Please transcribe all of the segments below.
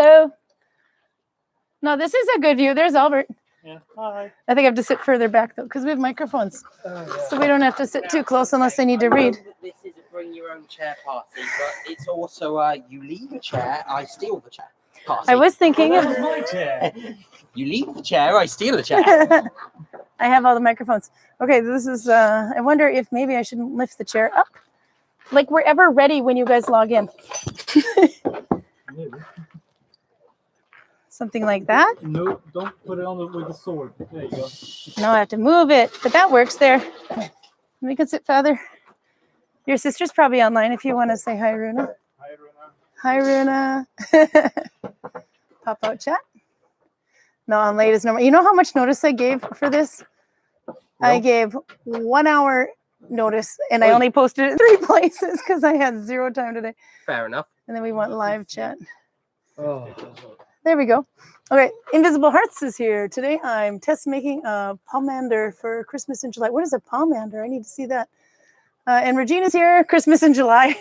Hello. No, this is a good view. There's Albert. Yeah. Hi. I think I have to sit further back though, because we have microphones, so we don't have to sit too close unless I need to read. This is a bring your own chair party, but it's also you leave a chair, I steal the chair party. I was thinking of my chair. You leave the chair, I steal the chair. I have all the microphones. Okay, this is. I wonder if maybe I shouldn't lift the chair up, like we're ever ready when you guys log in. Something like that. No, don't put it on with the sword. There you go. No, I have to move it, but that works there. We can sit further. Your sister's probably online if you want to say hi, Runa. Hi, Runa. Hi, Runa. Pop out chat. No, I'm late as normal. You know how much notice I gave for this? No. I gave 1 hour notice, and I only posted it 3 places because I had 0 time today. Fair enough. And then we want live chat. Oh. There we go. Okay, Invisible Hearts is here. Today I'm test making a pomander for Christmas in July. What is a pomander? I need to see that. And Regina's here, Christmas in July.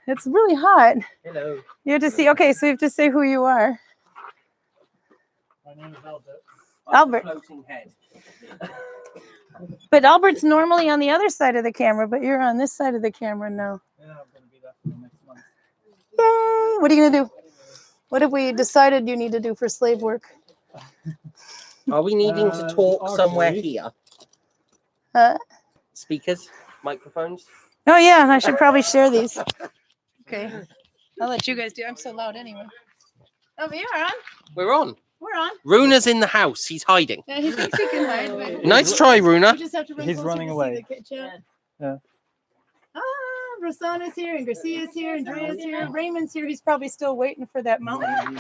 It's really hot. Hello. You have to see, okay, so you have to say who you are. My name is Albert. Albert. Floating head. But Albert's normally on the other side of the camera, but you're on this side of the camera now. Yeah, I'm going to be that for the next month. Yay! What are you going to do? What have we decided you need to do for slave work? Are we needing to talk somewhere arguably. here? Speakers? Microphones? Oh, yeah, I should probably share these. Okay. I'll let you guys do. I'm so loud anyway. Oh, we are on. We're on. We're on. Runa's in the house. He's hiding. Yeah, he thinks he can hide. But Nice try, Runa. we just have to run He's closer running to see away. the chat. Yeah. Rosanna's here, and Garcia's here, and Andrea's here. Raymond's here. He's probably still waiting for that mountain.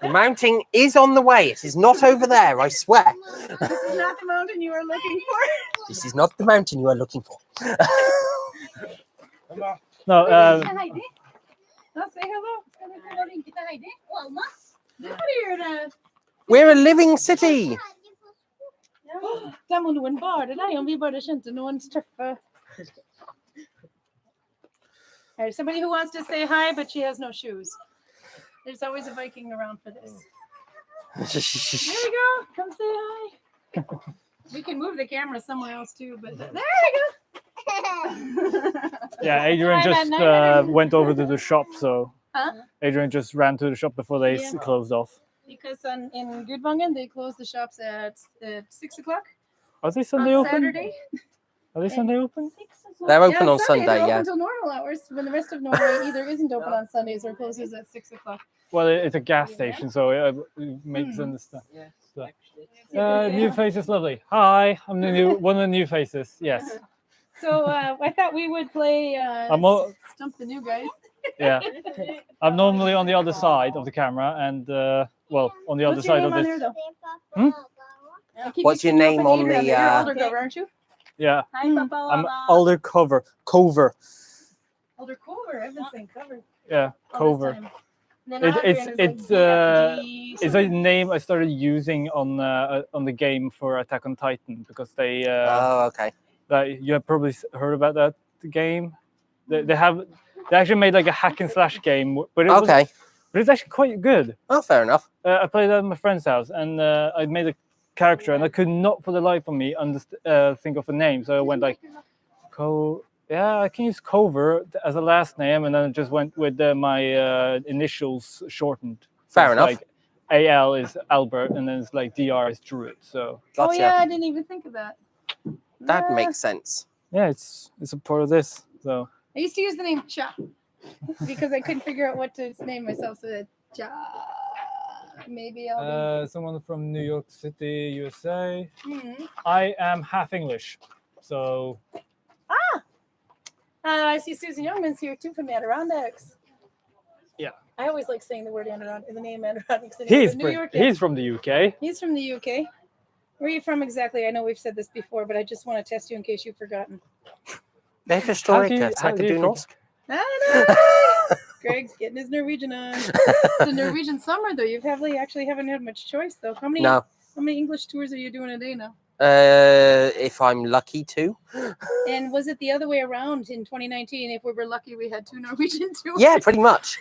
The mountain is on the way. It is not over there, I swear. This is not the mountain you are looking for. This is not the mountain you are looking for. No, I'll say hello. We're a living city. De må noen bare deg, om vi bare skjønte noen tøffe. There's somebody who wants to say hi, but she has no shoes. There's always a Viking around for this. There we go. Come say hi. We can move the camera somewhere else too, but there we go. yeah, Adrian just went over to the shop, so Adrian just ran to the shop before they closed off. Because in Gudvangen, they close the shops at 6 o'clock. Are they Sunday open? Saturday. Are they Sunday open? They're open on Sunday, Sunday, they're yeah. open until normal hours, when the rest of Norway either isn't open on Sundays or closes at 6 o'clock. Well, it's a gas station, so it makes understand. So. New face is lovely. Hi, I'm the new one of the new faces. Yes. So I thought we would play Stump the New Guys. Yeah. I'm normally on the other side of the camera, and well, on the other side of this. What's your name on the? You're older cover, aren't you? Yeah. Hi, Papa. I'm older cover. Older cover. I've been saying cover. Yeah, cover. It's a name I started using on the game for Attack on Titan because they. Oh, okay. You have probably heard about that game. They actually made like a hack and slash game, but it's actually quite good. Oh, fair enough. I played that at my friend's house, and I made a character, and I could not for the life of me think of a name. So I went like, I can use Cover as a last name, and then I just went with my initials shortened. So Fair enough. Like AL is Albert, and then it's like DR is Druett. So. Gotcha. Oh yeah, I didn't even think of that. That makes sense. Yeah, it's a part of this. So. I used to use the name Cha because I couldn't figure out what to name myself. So Cha. Maybe I'll be... Someone from New York City, USA. Mm-hmm. I am half English, so. I see Susan Youngman's here too from the Adirondacks. Yeah. I always like saying the word Adirondack, the name Adirondacks. He's from the UK. He's from the UK. Where are you from exactly? I know we've said this before, but I just want to test you in case you've forgotten. Det förstår inte. Tackar du norsk? Greg's getting his Norwegian on. It's a Norwegian summer, though. You actually haven't had much choice, though. How many English tours are you doing a day now? If I'm lucky to. And was it the other way around in 2019? If we were lucky, we had 2 Norwegian tours. Yeah, pretty much.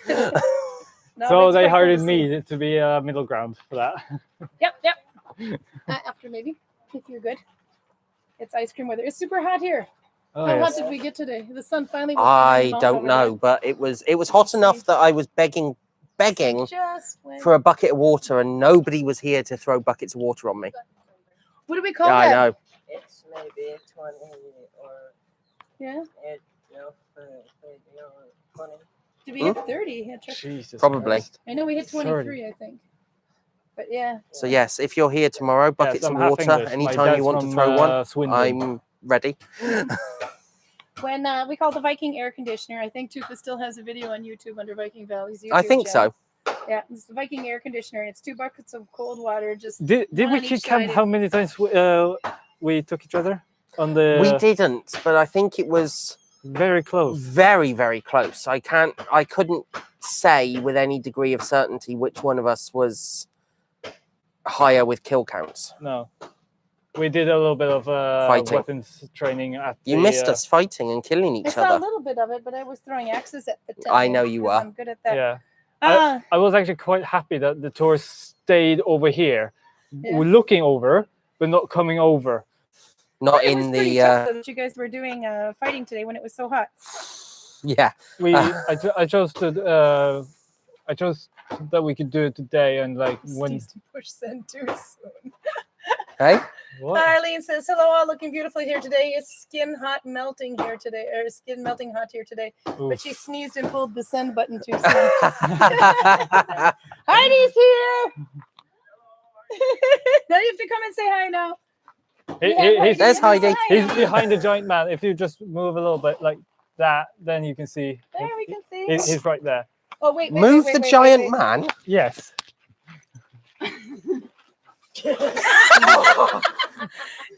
No, So it's they quite cool hired to see. me to be a middle ground for that. Yep. After maybe, if you're good. It's ice cream weather. It's super hot here. Oh, How hot yes. did we get today? The sun finally was I burning out don't over know, but it was hot enough that I was begging there. Just went. for a bucket of water, and nobody was here to throw buckets of water on me. What do we call Yeah, that? I know. It's maybe 20 or Yeah. no, 30 or 20. Did we hit 30? Yeah, check. Jesus Probably. Christ. I know we hit 30. 23, I think. But yeah. So yes, if you're here tomorrow, buckets Yes, of I'm half water, English. My anytime dad's you want to from, throw one, Swindon. I'm ready. When we called the Viking air conditioner, I think Tufa still has a video on YouTube under Viking Valley's YouTube I think channel. so. Yeah, it's the Viking air conditioner. And it's 2 buckets of cold water. Just Did one we on each keep count side. how many times we took each other on the? We didn't, but I think it was Very close. very, very close. I couldn't say with any degree of certainty which one of us was higher with kill counts. No, we did a little bit of Fighting. weapons training at. You the, missed us fighting and killing I each saw a other. little bit of it, but I was throwing axes at the time. I know you were. I'm good at that. Yeah, Ah, I was actually quite happy that the tour stayed over here, Yeah. We're looking over, but not coming over. Not it in was pretty the tough though that you guys were doing fighting today when it was so hot. yeah. I chose that we could do it today, and like when. Steve's to push send too soon. Hey, What? Arlene says, "Hello, all looking beautifully here today. It's skin hot melting here today, or skin melting hot here today." But she sneezed and pulled the send button too soon. Heidi's here. Now you have to come and say hi now. He's, There's Heidi. he's behind the giant man. If you just move a little bit like that, then you can see. There we can see. He's right there. Oh wait, wait, Move wait, the wait, giant wait, wait. man. Yes.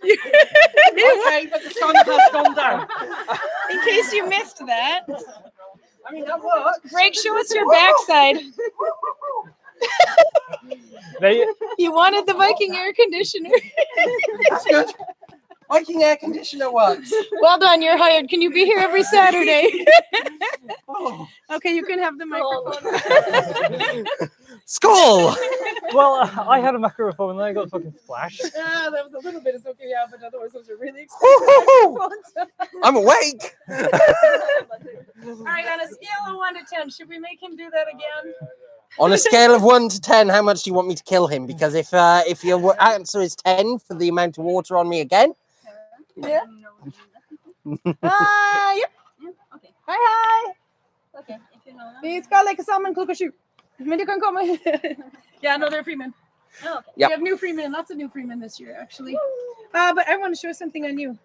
Okay, but the sun has gone down. In case you missed that, I mean, that works. Greg, show us your backside. They, You wanted the Viking air conditioner. That's good. Viking air conditioner works. Well done, you're hired. Can you be here every Saturday? Oh. Okay, you can have the microphone. Skull. well, I had a microphone and I got fucking splashed. Ah, that was a little bit of okay, yeah, but otherwise those are really Woo-hoo-hoo. expensive microphones. I'm awake. All right, on a scale of 1 to 10, should we make him do that again? On a scale of 1 to 10, how much do you want me to kill him? Because if your answer is 10 for the amount of water on me again, Yeah. Hi. Yep. Okay. Hi. Okay. If you know. Vi ska leka samman klockan 7. Men du kan komma. Yeah, no, they're free men. Oh, okay. Yep. We have new free men, lots of new free men this year, actually. But I want to show something on you.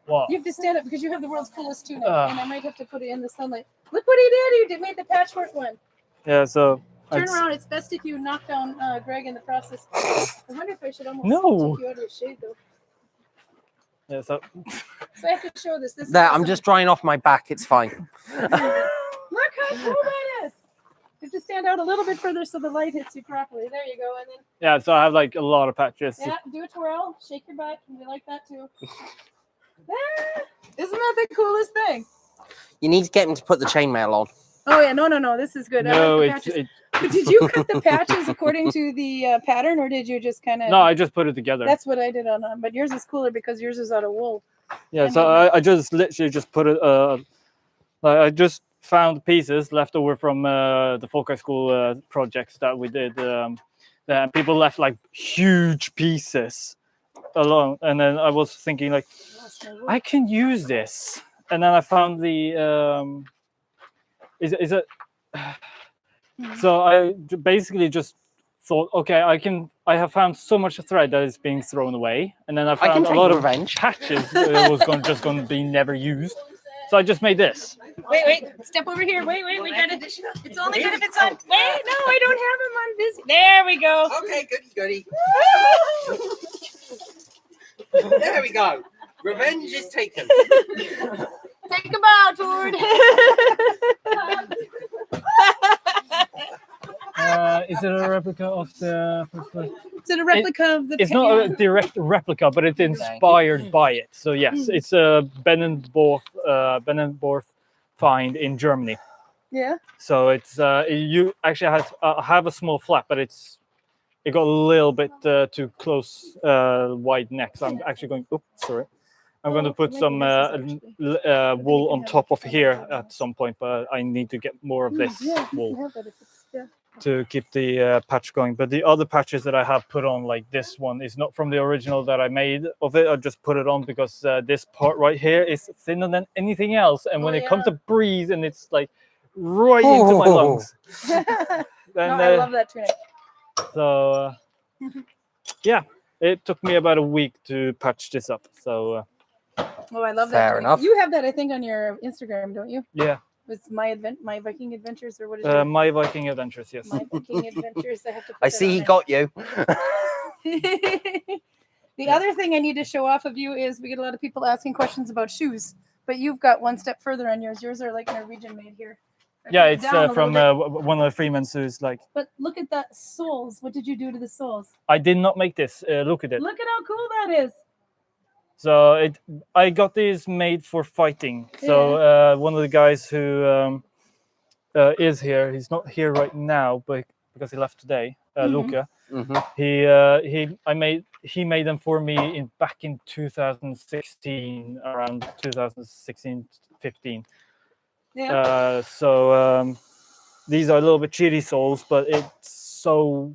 What? You have to stand up because you have the world's coolest tunic, and I might have to put it in the sunlight. Look what he did! He made the patchwork one. Yeah, so. Turn I'd- around. It's best if you knock down Greg in the process. I wonder if I should almost No. take you out of the shade though. Yeah, so. So I have to show this. This is there, I'm awesome. just drying off my back. It's fine. Look how cool that is. You have to stand out a little bit further so the light hits you properly. There you go. And then, Yeah, so I have like a lot of patches. yeah, do a twirl. Shake your butt. We like that too. Ah, isn't that the coolest thing? You need to get him to put the chainmail on. Oh, yeah. No. This is good. No, I like the it's patches. But did you cut the patches according to the pattern, or did you just kind of? no, I just put it together. That's what I did on. But yours is cooler because yours is out of wool. Yeah, so I just literally just put it. Like I just found pieces left over from the folk high school projects that we did. That people left like huge pieces alone, and then I was thinking like, I can use this, and then I found the is it. So I basically just thought, okay, I have found so much thread that is being thrown away, and then I can found a take lot revenge. of patches that was just going to be never used. So I just made this. Wait. Step over here. Wait. We got it. It's only good if it's on. Wait, no, I don't have him on busy. There we go. Okay, goody. There we go. Revenge is taken. Take him out, Ford. Is it a replica of the? Is it a replica of the? It's not a direct replica, but it's inspired by it. So yes, it's a Benenborth find in Germany. Yeah. So it's you actually have a small flap, but it got a little bit too close, wide neck. So I'm actually going. Oops, sorry. I'm going to put some wool on top of here at some point, but I need to get more of this wool to keep the patch going. But the other patches that I have put on, like this one, is not from the original that I made of it. I just put it on because this part right here is thinner than anything else. And when it comes to breeze and it's like right into my lungs. Then, I love that tunic. So, yeah, it took me about a week to patch this up. So, Oh, I love that. Fair tunic. enough. You have that, I think, on your Instagram, don't you? yeah, It's my Viking Adventures, or what is it? my Viking Adventures, yes. My Viking Adventures. I have to. Put I that see on he there. got you. The other thing I need to show off of you is we get a lot of people asking questions about shoes, but you've got one step further on yours. Yours are like Norwegian made here. I Yeah, put it it's down a from little bit. one of the Freeman's who's like, But look at that soles. What did you do to the soles? I did not make this. Look at it. Look at how cool that is. So I got these made for fighting. So one of the guys who is here, he's not here right now, but because he left today, Luca. He made them for me back in 2016, around 2016-15. Yeah. So these are a little bit cheaty soles, but it's so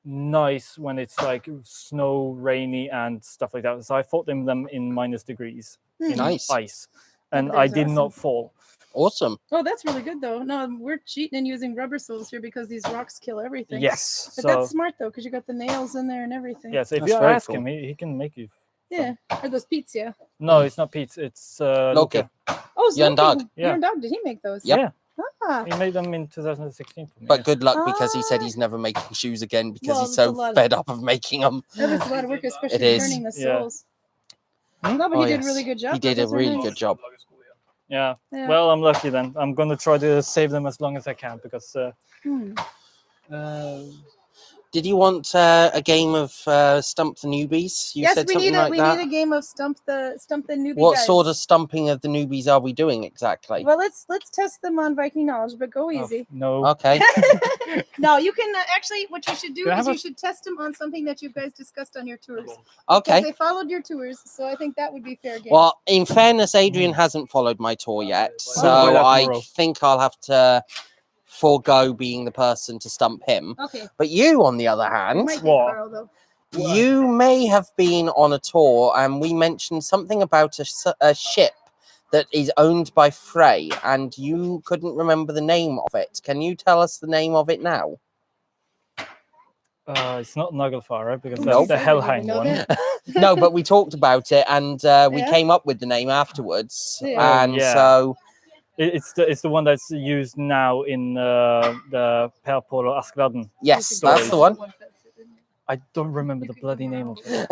nice when it's like snow, rainy, and stuff like that. So I fought them in minus degrees in Nice. ice, and That I is did not awesome. fall. Awesome. Oh, that's really good though. No, we're cheating and using rubber soles here because these rocks kill everything. Yes. But So that's smart though, because you got the nails in there and everything. yes, if That's you very ask cool. him, he can make you. Yeah. Are those Pete's? Yeah. No, it's not Pete's. It's Loki. Luca. Oh, Your dog. Yeah. Your dog. Did he make those? Yep. Yeah, Ah. he made them in 2016 for me. But good luck, because he said he's never making shoes again because Well, he's there's a so lot of- fed up of making them. That was a lot of work, especially It is. turning the Yeah. soles. No, but he did a really good job. He did a Those are really nice. good job. Yeah. Yeah. Well, I'm lucky then. I'm gonna try to save them as long as I can because. Hmm. Did you want a game of Stump the Newbies? You Yes, said we something need like we that. need a game of stump the newbie What guys. sort of stumping of the newbies are we doing exactly? Well, let's test them on Viking knowledge, but go easy. No. Okay. No, you can actually. What you should do Can I is have you should test them on something that you guys discussed on your tours. Okay. Because they followed your tours, so I think that would be fair game. Well, in fairness, Adrian hasn't followed my tour yet, so do that I tomorrow. think I'll have to forego being the person to stump him. Okay. But you, on the other It hand, might be What? Karl, though. you may have been on a tour, and we mentioned something about a ship that is owned by Frey, and you couldn't remember the name of it. Can you tell us the name of it now? It's not Nagelfar, right? Because Nope. that's the Helheim Know one. that? No, but we talked about it, and we Yeah. came up with the name afterwards. Yeah. And yeah. so, It's the one that's used now in the Per Polo Askeladdon. yes, that's the one. I don't remember the bloody name of it.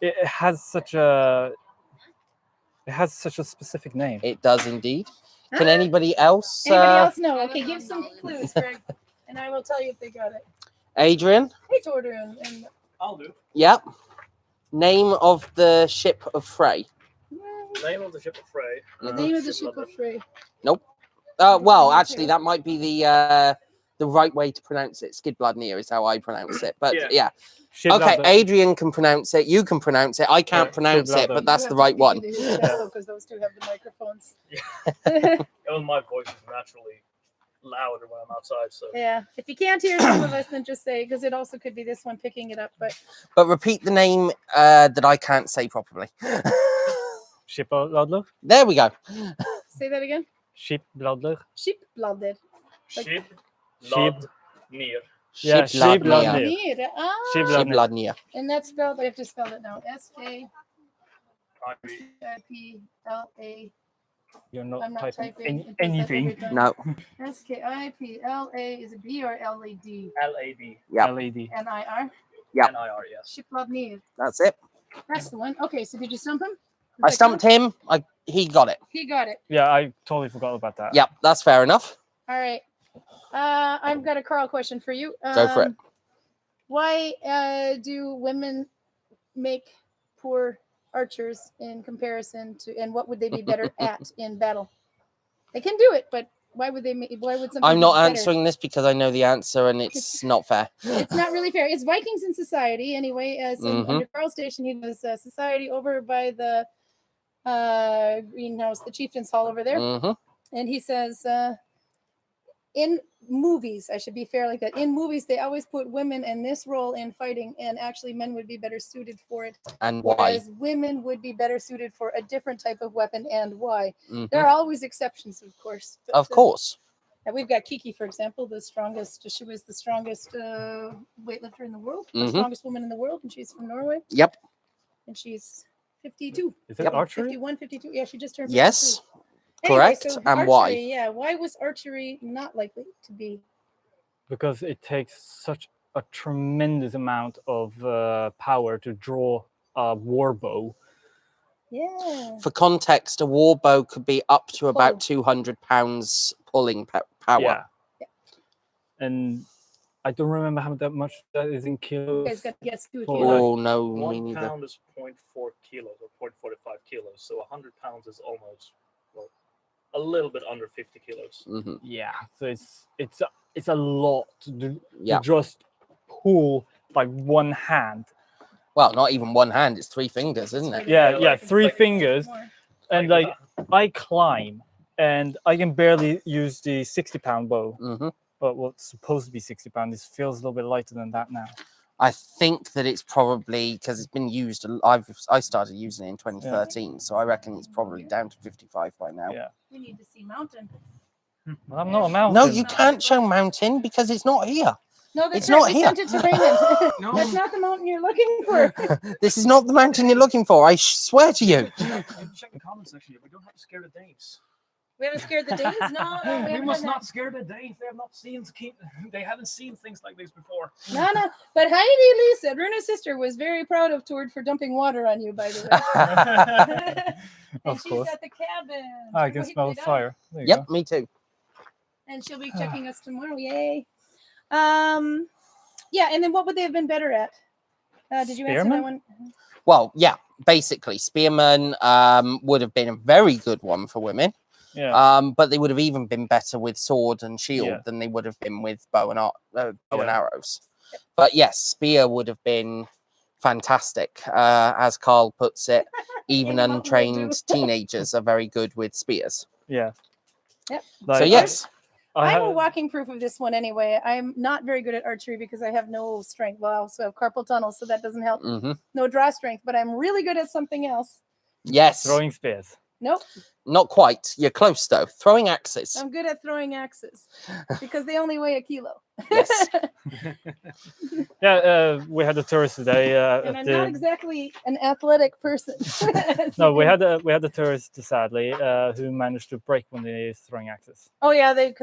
It has such a specific name. It does indeed. Can anybody else? Anybody else know? Okay, give some clues, Greg, and I will tell you if they got it. Adrian? Hey, Tordur, and I'll do. Yep. Name of the ship of Frey. Name of the ship of Frey. the name of the ship of Frey. Well, actually, that might be the right way to pronounce it. Skidbladnir is how I pronounce it. But yeah. Okay, Adrian can pronounce it. You can pronounce it. I can't pronounce it, but that's the right one. Because those two have the microphones. Well, my voice is naturally louder when I'm outside, so Yeah. If you can't hear some of us, then just say, because it also could be this one picking it up. But But repeat the name that I can't say properly. Skipbladler. There we go. say that again. Skipbladler. Sheep-blooded. ship, Sheep. lad, near. Yeah, Skidbladnir. Skidbladnir. Ah. Skidbladnir. And that's spelled, I have to spell it now. S-K-I-P-L-A. You're not I'm not typing typing. It does that anything. every time. No. S-K-I-P-L-A. Is it B or L-A-D? L-A-D. Yep. LED. N-I-R? Yep. N-I-R, yes. Sheep-blooded. That's it. That's the one. Okay, so did you stump him? Did I that stumped count? him. He got it. He got it. Yeah, I totally forgot about that. Yep, that's fair enough. All right. I've got a Karl question for you. Go for it. Why do women make poor archers in comparison to, and what would they be better at in battle? They can do it, but Why would they? Why would something? I'm be not better? answering this because I know the answer and it's not fair. It's not really fair. It's Vikings in society anyway. Mhm. Under Karl's station, he does society over by the greenhouse, the chieftain's hall over there. Hmm. And he says, in movies, I should be fair like that. In movies, they always put women in this role in fighting, and actually, men would be better suited for it. And why? Whereas women would be better suited for a different type of weapon, and why? Mhm. There are always exceptions, of course. But, Of course. and we've got Kiki, for example, the strongest. She was the strongest weightlifter in the world, the Mhm. strongest woman in the world, and she's from Norway. Yep. And she's 52. Is it Yep. archery? 51, 52. Yeah, she just turned. Yes. 52. Anyway, Correct. so And why? archery, yeah, why was archery not likely to be? Because it takes such a tremendous amount of power to draw a war bow. Yeah. For context, a war bow could be up to about Pull. 200 pounds pulling power. Yeah. And I don't remember how much that is in You kilos. guys got to guess too if you Oh, know. Oh, no, me 1 neither. pound is 0.4 kilos or 0.45 kilos. So 100 pounds is almost, well, a little bit under 50 kilos. Hmm. Yeah, so it's a lot to do, Yeah. to just pull by one hand. Well, not even one hand, it's 3 fingers, isn't it? Yeah, Yeah, yeah, like- 3 like- fingers, More. and like I climb, and I can barely use the 60-pound bow. Hmm. But what's supposed to be 60 pounds, this feels a little bit lighter than that now. I think that it's probably because it's been used. I started using it in 2013, so I reckon it's probably down to 55 by now. Yeah. We need to see mountain. Well, I'm not a mountain. No, you can't show mountain because it's not here. No, that's It's right. not We here. sent it to Raymond. No. That's not the mountain you're looking for. This is not the mountain you're looking for. I swear to you. Check the comments section. We don't have to scare the Danes. We haven't scared the Danes? No, we We haven't must done not scare the Danes. They have not seen. They haven't seen things like this before. that. No. But Heidi Lee said Runa's sister was very proud of Tord for dumping water on you, by the way. And Of she's course. at the cabin. I can She smell waited the up. fire. There you Yep, go. me too. And she'll be checking us tomorrow. Yay. Yeah, and then what would they have been better at? Did you answer that Spearman? one? Well, yeah, basically, spearmen would have been a very good one for women. Yeah. But they would have even been better with sword and shield Yeah. than they would have been with bow and Yeah. arrows. But yes, spear would have been fantastic. As Karl puts it, even Anyone will do. untrained teenagers are very good with spears. Yeah. Yep. So Like, yes, I I'm a have, walking proof of this one anyway. I'm not very good at archery because I have no strength. Well, I also have carpal tunnel, so that doesn't help. hmm No draw strength, but I'm really good at something else. yes, throwing spears. Nope, not quite. You're close though. Throwing axes. I'm good at throwing axes because they only weigh a kilo. Yes. Yeah, we had a tourist today. And At I'm the, not exactly an athletic person. no, we had a tourist sadly who managed to break one of these throwing axes. Oh yeah, they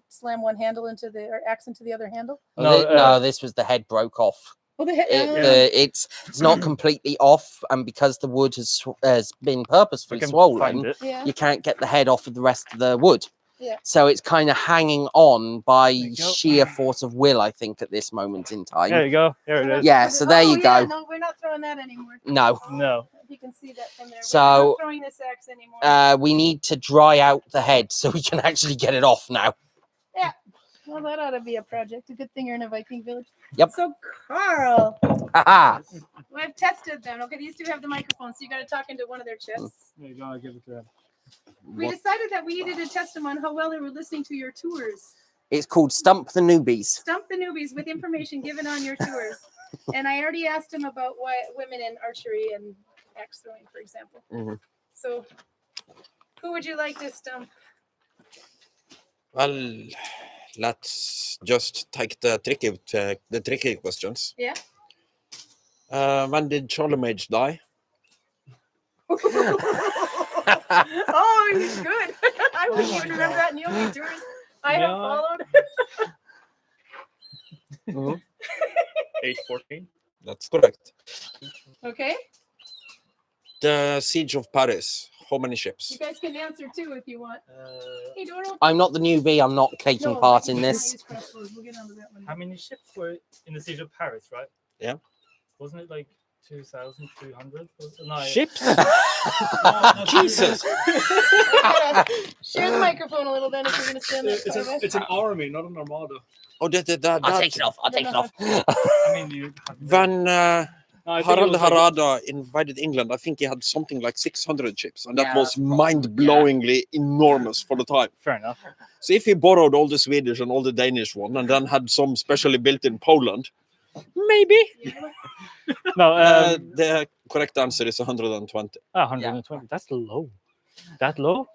slam one handle into the or axe into the other handle. No, No, this was the head broke off. Oh, It's not completely off, and because the wood has been We purposefully can swollen, find it. yeah. you can't get the head off of the rest of the wood. Yeah. So it's kind of hanging on by you go. sheer force of will, I think, at this moment in time. There you go. Here it is. Yeah, so there you go. No, we're not throwing that anymore. No, No. You can see that from there. We're So, not throwing this axe anymore. we need to dry out the head so we can actually get it off now. Well, that ought to be a project. A good thing you're in a Viking village. Yep. So, Karl, Haha. I've tested them. Okay, these two have the microphone, so you got to talk into one of their chests. There you go. I'll give it to him. We decided that we needed to test them on how well they were listening to your tours. It's called Stump the Newbies. Stump the newbies with information given on your tours. And I already asked him about why women in archery and axe throwing, for example. Mhm. So, who would you like to stump? Well, let's just take the tricky questions. Yeah. When did Charlemage die? Oh, he's good. I wouldn't even remember that in the only tours I have Yeah. followed. 814. That's correct. Okay. The Siege of Paris. How many ships? You guys can answer too if you want. Hey, Doro. I'm not the newbie. I'm not taking No, part we in can this. use Crossbows. We'll get onto that one. How many ships were in the siege of Paris, right? Yeah. Wasn't it like 2,200. No, Ships? Jesus. Share the microphone a little then if you're going to stand there. It's an army, not an armada. Oh, I'll take it off. I'll take it off. I mean, you. when No, I think it Harald was like- Harada invaded England, I think he had something like 600 ships, and that Yeah, was that's probably- mind-blowingly enormous for the time. Fair enough. So if he borrowed all the Swedish and all the Danish one, and then had some specially built in Poland, maybe. No, The correct answer is 120. 120. That's low. That low?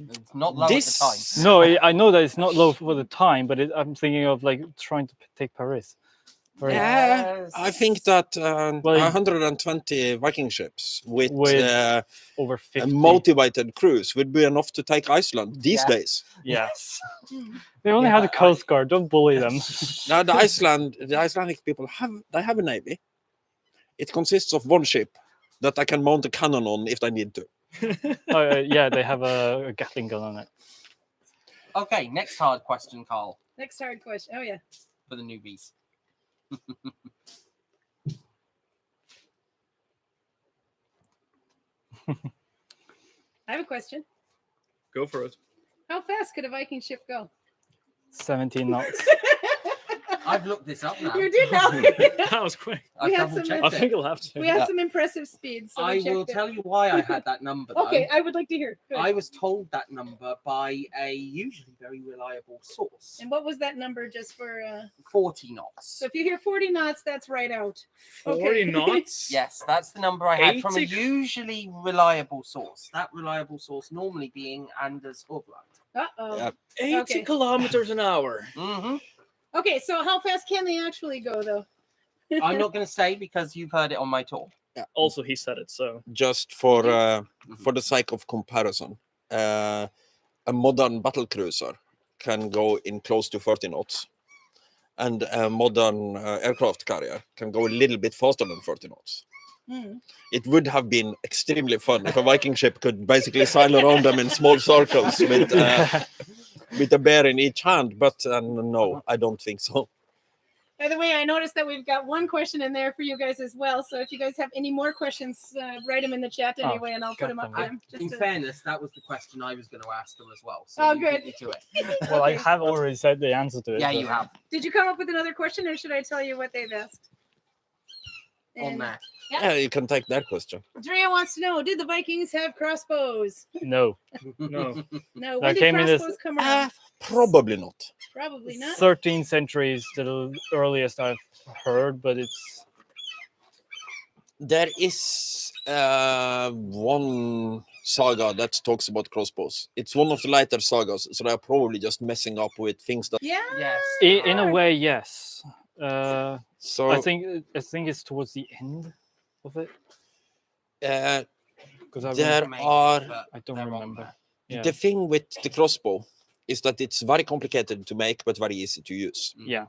It's not low at the time. No, I know that it's not low for the time, but I'm thinking of like trying to take Paris. Yes. I think that Well, 120 Viking ships with over a 50. motivated crews would be enough to take Iceland these Yeah. days. Yes. They only have the Coast Guard. Don't bully them. Now the Icelandic people have a navy. It consists of one ship that I can mount a cannon on if I need to. Yeah, they have a Gatling gun on it. Okay, next hard question, Karl, Next hard question. Oh, yeah. for the newbies. I have a question. Go for it. How fast could a Viking ship go? 17 knots. I've looked this up now. You did now. That was quick. I've We had double some- checked I it. think I'll have to. We had Yeah. some impressive speeds. So I we checked will it. tell you why I had that number. Though. Okay, I would like to hear. Good. I was told that number by a usually very reliable source. And what was that number just for? 40 knots. So if you hear 40 knots, that's right out. 40 Okay. knots? Yes, that's the number I had from a 80? usually reliable source. That reliable source normally being Anders Hovland. Uh-oh. Yeah. 80 Okay. kilometers an hour. Mm-hmm. Okay, so how fast can they actually go, though? I'm not going to say because you've heard it on my tour. Also, he said it, so. Just for the sake of comparison, a modern battle cruiser can go in close to 30 knots, and a modern aircraft carrier can go a little bit faster than 30 knots. Mm. It would have been extremely fun if a Viking ship could basically sail around them in small circles with a bear in each hand, but no, I don't think so. By the way, I noticed that we've got one question in there for you guys as well. So if you guys have any more questions, write them in the chat anyway, and I'll put them up for them. In fairness, that was the question I was going to ask them as well. So Oh, you good. beat me to it. Well, I have already said the answer to it. Yeah, but- you have. Did you come up with another question, or should I tell you what they've asked? On And that. Yeah, you can take that question. Drea wants to know: did the Vikings have crossbows? No. No. No. That When did came in as- crossbows come around? Probably not. Probably not. 13th century is the earliest I've heard, but it's There is one saga that talks about crossbows. It's one of the later sagas, so they're probably just messing up with things that. Yeah. Yes. in a way, yes. So I think it's towards the end of it because there Maybe, are but I don't they're on remember. there. Yeah. the thing with the crossbow is that it's very complicated to make but very easy to use. Yeah.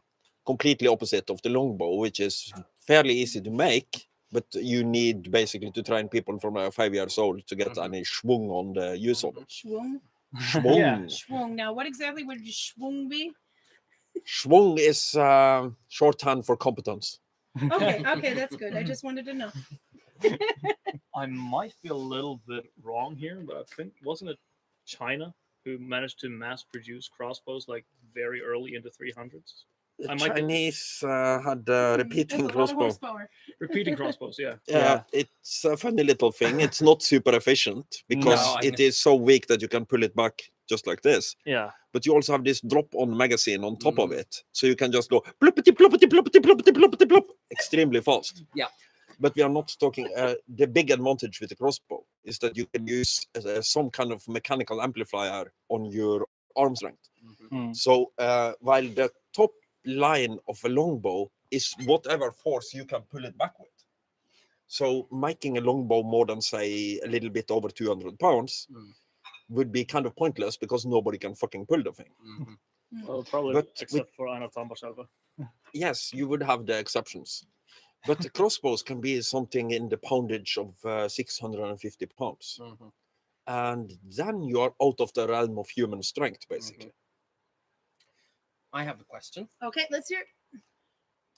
Completely opposite of the longbow, which is fairly easy to make, but you need basically to train people from 5 years old to get Mhm. any schwung on the use of it. Schwung. Schwung. Yeah. Schwung. Now, what exactly would schwung be? Schwung is shorthand for competence. Okay. Okay, that's good. I just wanted to know. I might be a little bit wrong here, but I think, wasn't it China who managed to mass produce crossbows like very early in the 300s? The I might be- Chinese had That's repeating a lot of crossbow. horsepower. Repeating crossbows, yeah. Yeah, it's a funny little thing. It's not super efficient because No, I it know. is so weak that you can pull it back just like this. Yeah. But you also have this drop-on magazine on top of Mhm. it, so you can just go ploppity ploppity ploppity ploppity ploppity plop extremely fast. Yeah. But we are not talking. The big advantage with the crossbow is that you can use some kind of mechanical amplifier on your arm strength. Mhm. Mm. So while the top line of a longbow is whatever force you can pull it back with. So making a longbow more than say a little bit over 200 pounds Mm. would be kind of pointless because nobody can fucking pull the thing. Mhm. Well, probably But except for Einar Tambarselva. Yes, you would have the exceptions. But the crossbows can be something in the poundage of 650 pounds. Mhm. And then you are out of the realm of human strength, basically. I have a question. Okay, let's hear it.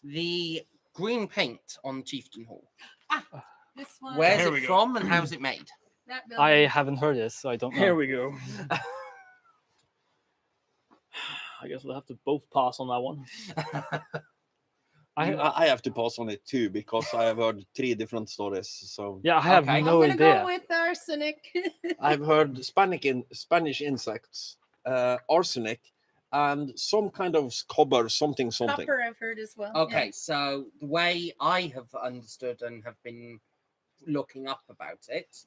The green paint on Chieftain Hall. This one. Where's Here it we go. from and how's it made? That I building. haven't heard this, so I don't know. Here we go. I guess we'll have to both pass on that one. I have to pass on it too because I have heard 3 different stories. So Yeah, I have Okay. no I'm gonna idea. go with arsenic. I've heard Spanish insects, arsenic, and some kind of copper, something. Copper, I've heard as well. Okay, so the way I have understood and have been looking up about it,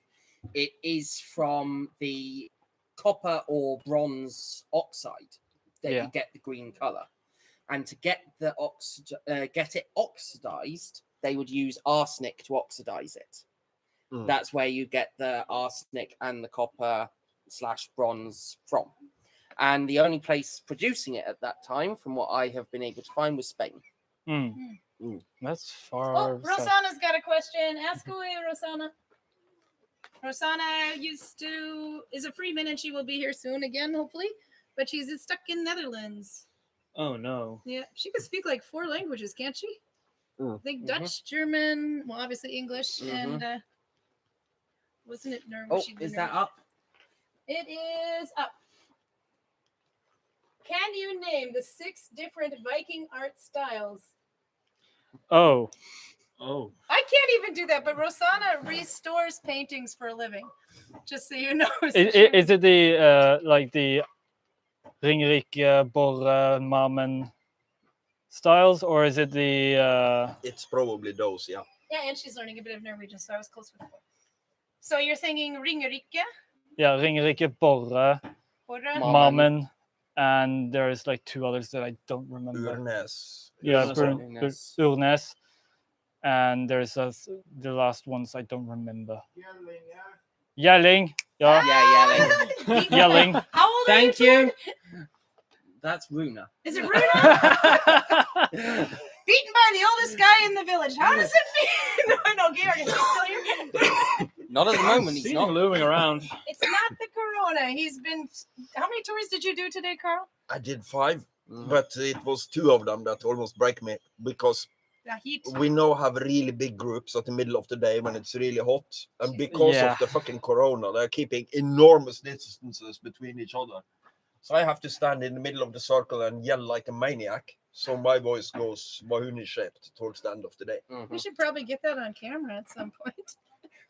it is from the copper or bronze oxide that Yeah. you get the green color. And to get the get it oxidized, they would use arsenic to oxidize it. Mm. That's where you get the arsenic and the copper / bronze from. And the only place producing it at that time, from what I have been able to find, was Spain. That's far. Oh, south. Rosanna's got a question. Ask away, Rosanna. Rosanna is a Freeman and she will be here soon again, hopefully. But she's stuck in Netherlands. Oh no. Yeah, she can speak like 4 languages, can't she? Mm. I think Dutch, German, well, obviously English, Mhm. and wasn't it Norwegian? Oh, She did is that Norwegian. up? It is up. Can you name the 6 different Viking art styles? Oh, Oh. I can't even do that, but Rosanna restores paintings for a living. Just so you know. is it the like the Ringerike, Borre, Mamen styles, or is it the? It's probably those, yeah. Yeah, and she's learning a bit of Norwegian, so I was close with her. So you're singing Ringerike, Yeah, Ringerike, Borre, Borre, Mamen, and there's like 2 others that I don't remember. Urnes. Yeah, Urnes. Urnes, and there's the last ones I don't remember. Yelling, yeah, Yeah, yelling. How old Thank are you. That's Runa. Is it Runa? Beaten by the oldest guy in the village. How does it feel? No, Georg, is he still here? Not at the moment, he's Seen not. him looming around. It's not the corona. He's been. How many tours did you do today, Karl? I did 5, Mhm. but it was 2 of them that almost break me because The heat. we now have really big groups at the middle of the day when it's really hot, and because Yeah. of the fucking corona, they're keeping enormous distances between each other. So I have to stand in the middle of the circle and yell like a maniac. So my voice goes Wahuni shaped towards the end of the day. We should probably get that on camera at some point.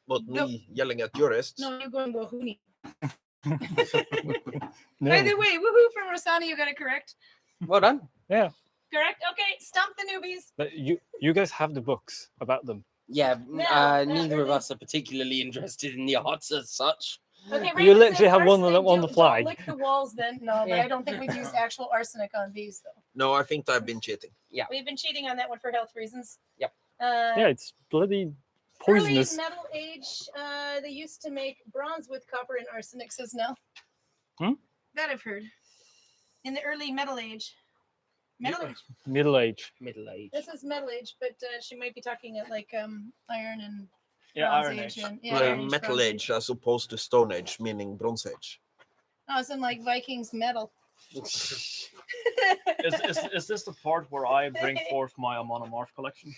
But No. me yelling at tourists. No, you're going Wahuni. No. By the way, woohoo from Rosanna, you got it correct. Well done. Yeah, Correct. Okay, stump the newbies. but you guys have the books about them. Yeah, No, neither of really. us are particularly interested in the arts as such. Okay, You Raymond literally says have one arsenic, on the don't fly. lick the walls then. No, but Yeah. I don't think we've used actual arsenic on these though. No, I think I've been cheating. We've been cheating on that one for health reasons. Yep. Yeah, it's bloody Early poisonous. metal age, they used to make bronze with copper and arsenic, says Nell. Hmm? That I've heard. In the early metal age. Metal age. Middle age. Middle age. This is metal age, but she might be talking at like iron and Yeah, bronze Iron Age. and Iron Age, Metal Bronze Age as opposed to Stone Age, meaning Bronze Age. Oh, it's in like Vikings metal. Is this the part where I bring forth my monomorph collection?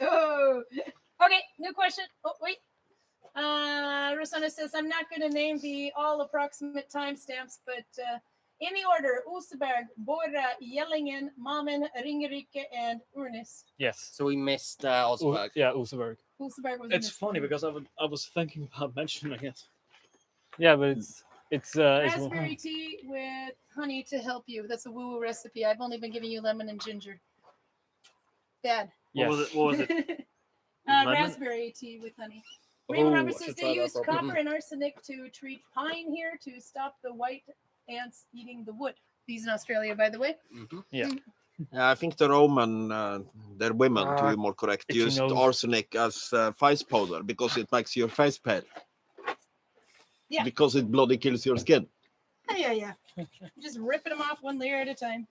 Oh, okay. New question. Oh, wait. Rosanna says, I'm not going to name the all approximate timestamps, but in the order, Oseberg, Bora, Yellingen, Mamen, Ringerike, and Urnis. Yes. So we missed Osberg. Yeah, Oseberg. Oseberg was It's missed. funny because I was thinking about mentioning it. Yeah, but it's Raspberry tea with honey to help you. That's a woo-woo recipe. I've only been giving you lemon and ginger. Bad. yes. What was it? Lemon? Raspberry tea with honey. Oh, Raymond I Roberts says should they try that used properly. copper and arsenic to treat pine here to stop the white ants eating the wood. These in Australia, by the way. I think the Roman, their women, to be more correct, Itchy used nose. arsenic as face powder because it makes your face pale. Yeah. Because it bloody kills your skin. Yeah. Just ripping them off one layer at a time.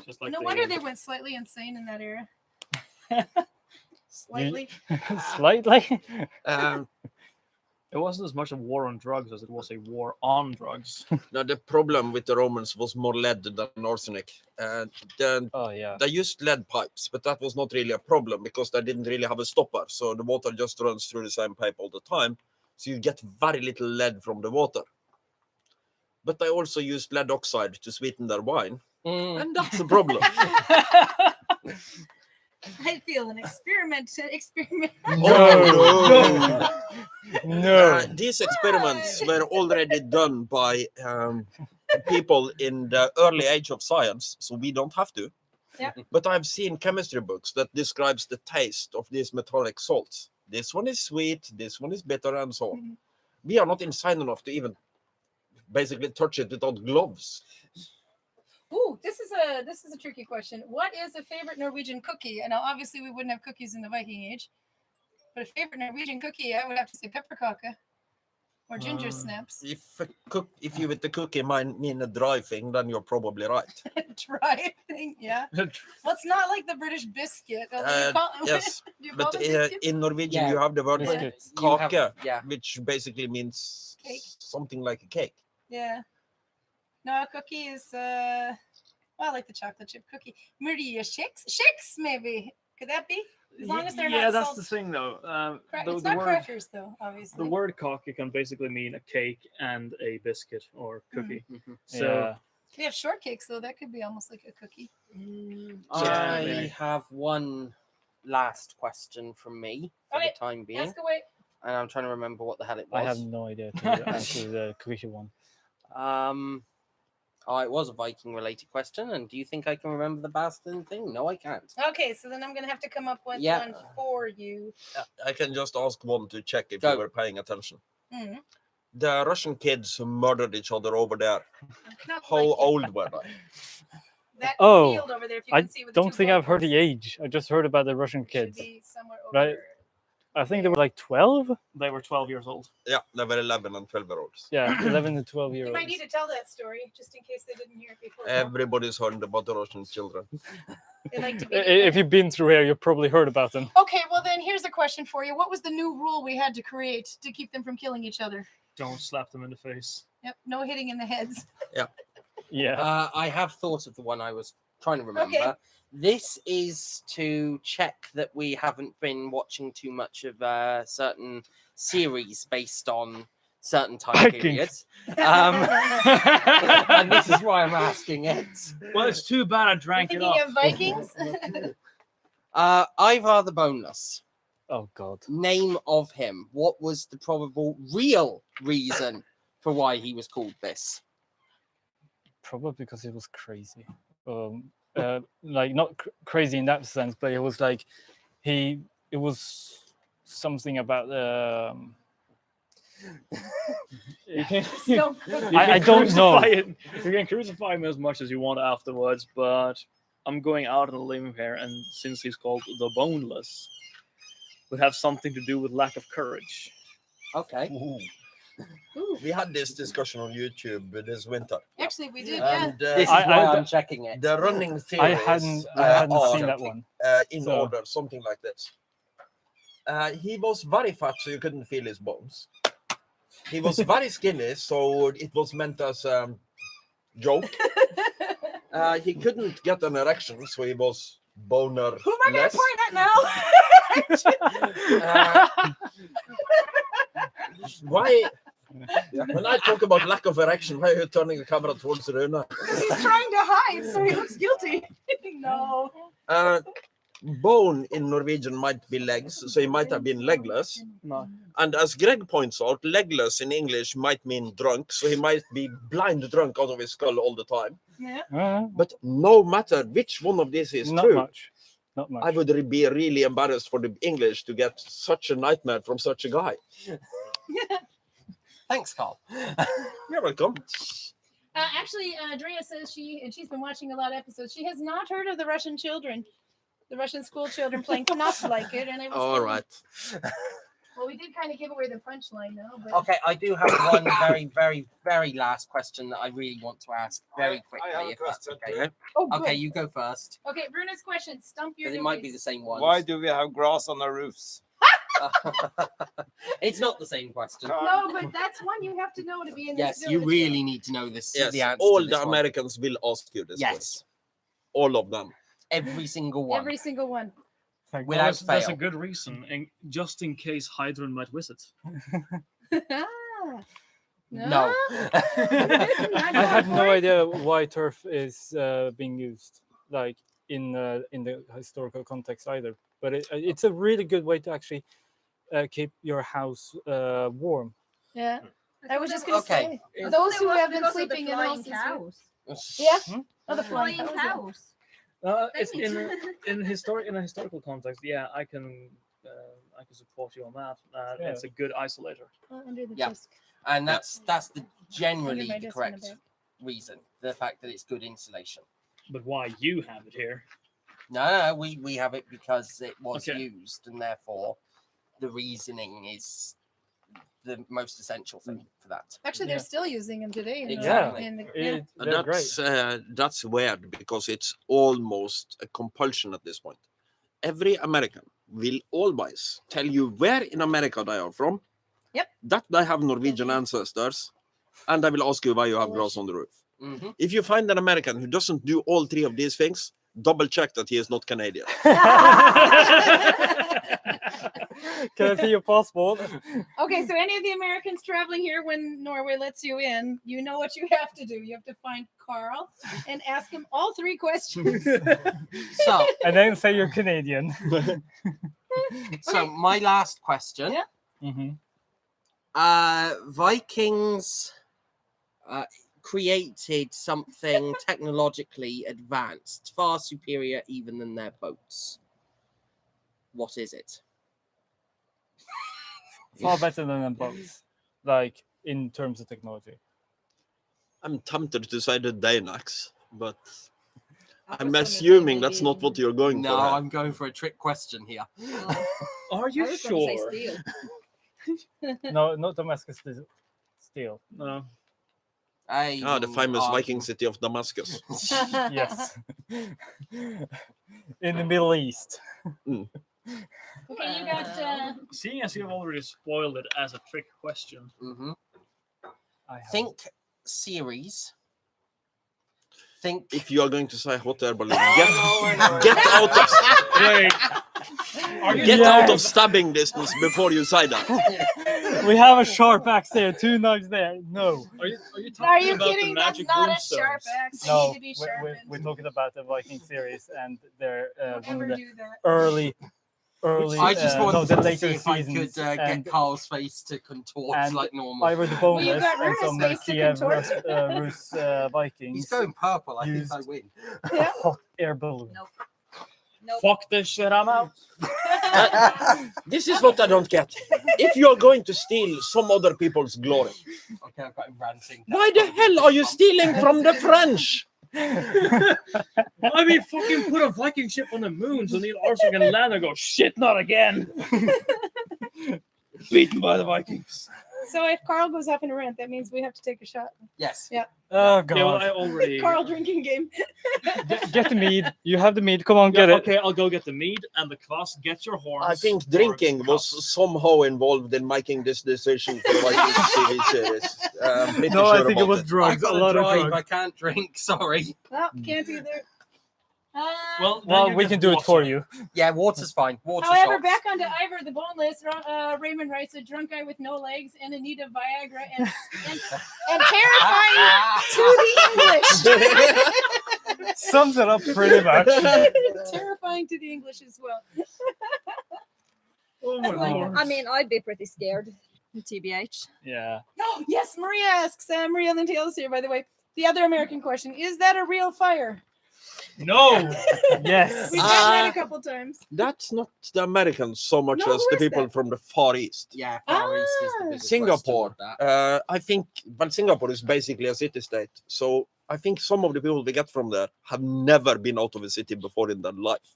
Just like No the- wonder they went slightly insane in that era. Slightly. Slightly. Um, It wasn't as much a war on drugs as it was a war on drugs. Now the problem with the Romans was more lead than arsenic. Oh yeah. They used lead pipes, but that was not really a problem because they didn't really have a stopper. So the water just runs through the same pipe all the time. So you get very little lead from the water. But they also used lead oxide to sweeten their wine. And that's a problem. I feel an experiment. No. These experiments were already done by people in the early age of science, so we don't have to. Yeah. But I've seen chemistry books that describes the taste of these metallic salts. This one is sweet, this one is bitter, and so on. We are not insane enough to even basically touch it without gloves. Ooh, this is a tricky question. What is a favorite Norwegian cookie? And now obviously we wouldn't have cookies in the Viking Age, but a favorite Norwegian cookie, I would have to say pepperkaka or ginger snaps. If you with the cookie mean a dry thing, then you're probably right. Dry thing, yeah. Well, it's not like the British biscuit. Yes, Do you call but them biscuits? in Norwegian Yeah. you have the word Biscuits. kake, Yeah. which basically means Cake. something like a cake. Yeah. No, a cookie is well, I like the chocolate chip cookie. Maria shakes maybe. Could that be? As long as they're yeah, not that's salt. the thing though. It's not crackers though, obviously. The word cocky can basically mean a cake and a biscuit or cookie. So Yeah. We have shortcakes though. That could be almost like a cookie. I maybe. have one last question from me for Okay, the time being, Ask away. and I'm trying to remember what the hell it I was. have no idea to answer the cookie one. Oh, it was a Viking related question, and do you think I can remember the bastard thing? No, I can't. Okay, so then I'm gonna have to come up with Yeah. one for you. I can just ask one to check if Go. you were paying attention. Mhm. The Russian kids who murdered each other over there, Not how like old were they? that Oh, field over there. If you I can see with the don't two think I've heard goalposts. the age. I just heard about the Russian Should kids. be somewhere over Right. there. I think they were like 12. they were 12 years old. Yeah, they were 11 and 12-year-olds. Yeah, 11 to 12 year You olds. might need to tell that story just in case they didn't hear it before. Everybody's heard about the Russian children. They like to be. If you've been through here, you've probably heard about them. Okay, well then here's a question for you. What was the new rule we had to create to keep them from killing each other? Don't slap them in the face. Yep, no hitting in the heads. Yeah. I have thought of the one I was trying to remember. Okay. This is to check that we haven't been watching too much of certain series based on certain time Vikings. periods. And this is why I'm asking it. Well, it's too bad I drank it Thinking up. of Vikings? Ivar the Boneless. Oh God. Name of him. What was the probable real reason for why he was called this? Probably because he was crazy. Like not crazy in that sense, but it was like it was something about Don't- I don't know. You can crucify him as much as you want afterwards, but I'm going out on a limb here, and since he's called the Boneless, would have something to do with lack of courage. Okay. We had this discussion on YouTube this winter. Actually, we did, yeah. And This is I- why I- I'm checking it. the running theory I hadn't seen that one. in So- order, something like this. He was very fat, so you couldn't feel his bones. He was very skinny, so it was meant as a joke. He couldn't get an erection, so he was boner. Who am I going to point at now? Why? When I talk about lack of erection, why are you turning the camera towards Rune? Because he's trying to hide, so he looks guilty. No. Bone in Norwegian might be legs, so he might have been legless. No. And as Greg points out, legless in English might mean drunk, so he might be blind drunk out of his skull all the time. Yeah. But no matter which one of these is Not true, much. Not much. I would be really embarrassed for the English to get such a nightmare from such a guy. Thanks, Karl. You're welcome. Actually, Drea says she's been watching a lot of episodes. She has not heard of the Russian children, the Russian school children playing not like it. And I was All right. Well, we did kind of give away the punchline now, but Okay, I do have one very, very, very last question that I really want to ask very quickly, if that's okay. oh, good. Okay, you go first, Okay, Bruno's question. Stump your because it might be noise. the same one. Why do we have grass on our roofs? It's not the same question. No, but that's one you have to know to be in this Yes, you village. really need to know this. Yes, The answer all to the this one. Americans will ask you this. Yes, question. All of them. every single one. Every single one. Thank Without Well, that's a fail. good reason, and just in case Hydron might visit. Ah. No. I have no idea why turf is being used, like in the historical context either. But it's a really good way to actually keep your house warm. Yeah. I was just gonna Okay. say those who have been sleeping in houses. Yeah. Oh, the flying Flying cows. cows. It's in a historical context. Yeah, I can support you on that. Yeah. It's a good isolator. Under the Yeah. desk. And that's the generally Under my the desk in the correct back. reason. The fact that it's good insulation. But why you have it here? No, we have it because it was Okay. used, and therefore the reasoning is the most essential thing for that. Actually, Yeah. they're still using them today. In Exactly. The, in the, It, And they're great. that's weird because it's almost a compulsion at this point. Every American will always tell you where in America they are from. Yep. That they have Norwegian ancestors, and I will ask you why you have grass on the roof. Mhm. If you find an American who doesn't do all three of these things, double check that he is not Canadian. Can I see your passport? Okay, so any of the Americans traveling here when Norway lets you in, you know what you have to do. You have to find Karl and ask him all three questions. So, And then say you're Canadian. so my last question. Yeah. Hmm. Vikings created something technologically advanced, far superior even than their boats. What is it? Far better than them both, like in terms of technology. I'm tempted to say the Danax, but I'm assuming that's not what you're going No, for. here. I'm going for a trick question here. Are you sure? No, not Damascus steel. No. The famous Viking city of Damascus. Yes. In the Middle East. Okay, you got. Seeing as you've already spoiled it as a trick question, Hmm. I have. Think series. Think. If you are going to say hot air balloon, get out of wait, are you get Yeah. out of stabbing distance before you say that. We have a sharp axe there, 2 knives there. No. Are you Are talking you about kidding? the That's magic not a runestones? sharp axe. They No, need to be sharpened. we're talking about the Viking series and their Don't one ever of the do that. early. I just wanted no, the to later see if I seasons. could get and Karl's face to contort and like normal. Ivor the Well, you Boneless got and Runa's some face to Kiev contort. Rus Vikings. He's going purple. I think used- I win. A hot air balloon. Nope. Fuck this shit, I'm out. This is what I don't get. If you are going to steal some other people's glory, Okay, I've got him ranting. why the hell are you stealing from the French? I mean, fucking put a Viking ship on the moon so Neil Armstrong can land and go, shit, not again. Beaten by the Vikings. So if Karl goes off in a rant, that means we have to take a shot. Yes. Oh Yeah, well, god. I already. Karl drinking game. Get the mead. You have the mead. Come on, get Yeah, it. okay, I'll go get the mead and the kvass. Get your horns. I think or drinking was cups. somehow involved in making this decision for Vikings TV series. Pretty No, I sure think it about was I've drugs. A got lot to of drive. drugs. I can't drink. Sorry. Oh, can't either. Well, then Well, you we get can do it for water. you. Yeah, water's fine. Water However, shots. back onto Ivor the Boneless, Raymond writes a drunk guy with no legs and in need of Viagra and terrifying to the English. Sums it up pretty much. Terrifying to the English as well. Oh my lord. I mean, I'd be pretty scared. TBH. Yeah. Oh, yes, Maria asks. Maria Lintail is here, by the way. The other American question, is that a real fire? No. Yes. We've done that a couple times. That's not the Americans so much No, as who the is people that? from the Far East. Yeah, Far East is the Ah. biggest Singapore. question of that. I think, well, Singapore is basically a city-state. So I think some of the people we get from there have never been out of a city before in their life.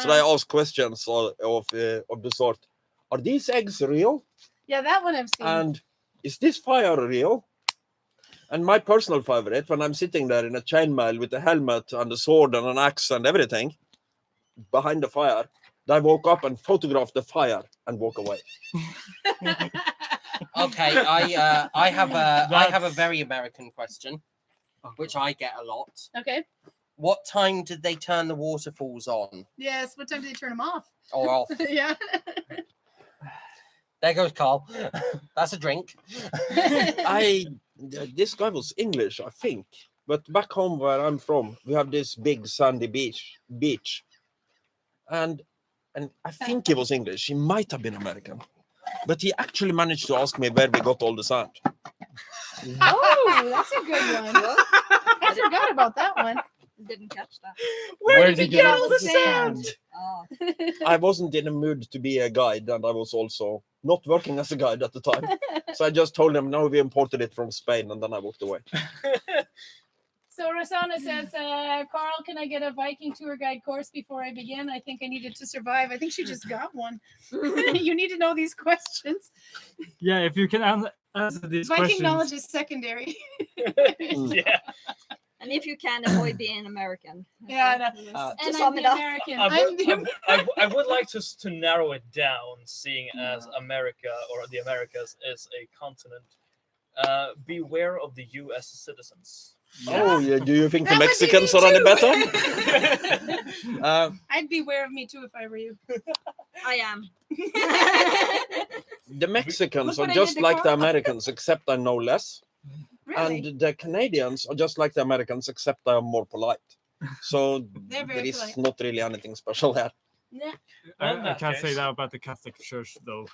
So they ask questions of the sort, are these eggs real? Yeah, that one I've seen. And is this fire real? And my personal favorite, when I'm sitting there in a chainmail with a helmet and a sword and an axe and everything, behind the fire, I woke up and photographed the fire and walk away. Okay, I have a very American question, which I get a lot. Okay. What time did they turn the waterfalls on Yes. What time did they turn them off? or off? Yeah. There goes Karl. That's a drink. This guy was English, I think. But back home where I'm from, we have this big sandy beach. And I think he was English. He might have been American. But he actually managed to ask me where we got all the sand. Oh, that's a good one. I forgot about that one. Didn't catch that. Where did you get all the sand? Oh. I wasn't in the mood to be a guide, and I was also not working as a guide at the time. So I just told him, no, we imported it from Spain, and then I walked away. So Rosanna says, Karl, can I get a Viking tour guide course before I begin? I think I needed to survive. I think she just got one. You need to know these questions. Yeah, if you can answer these Viking questions. knowledge is secondary. Yeah. And if you can avoid being American. Yeah, Uh, and sum I'm it the up. American. I I'm the would, I would like to narrow it down, seeing as America or the Americas is a continent. Beware of the U.S. citizens. Oh, yeah. Do you think That the would be Mexicans me are any too. better? I'd beware of me too if I were you. I am. The Mexicans Look are what I just did to like the Karl. Americans, except I know less. Really? And the Canadians are just like the Americans, except I am more polite. So They're very there is polite. not really anything special there. Yeah. Well, in I that can't say case- that about the Catholic Church, though.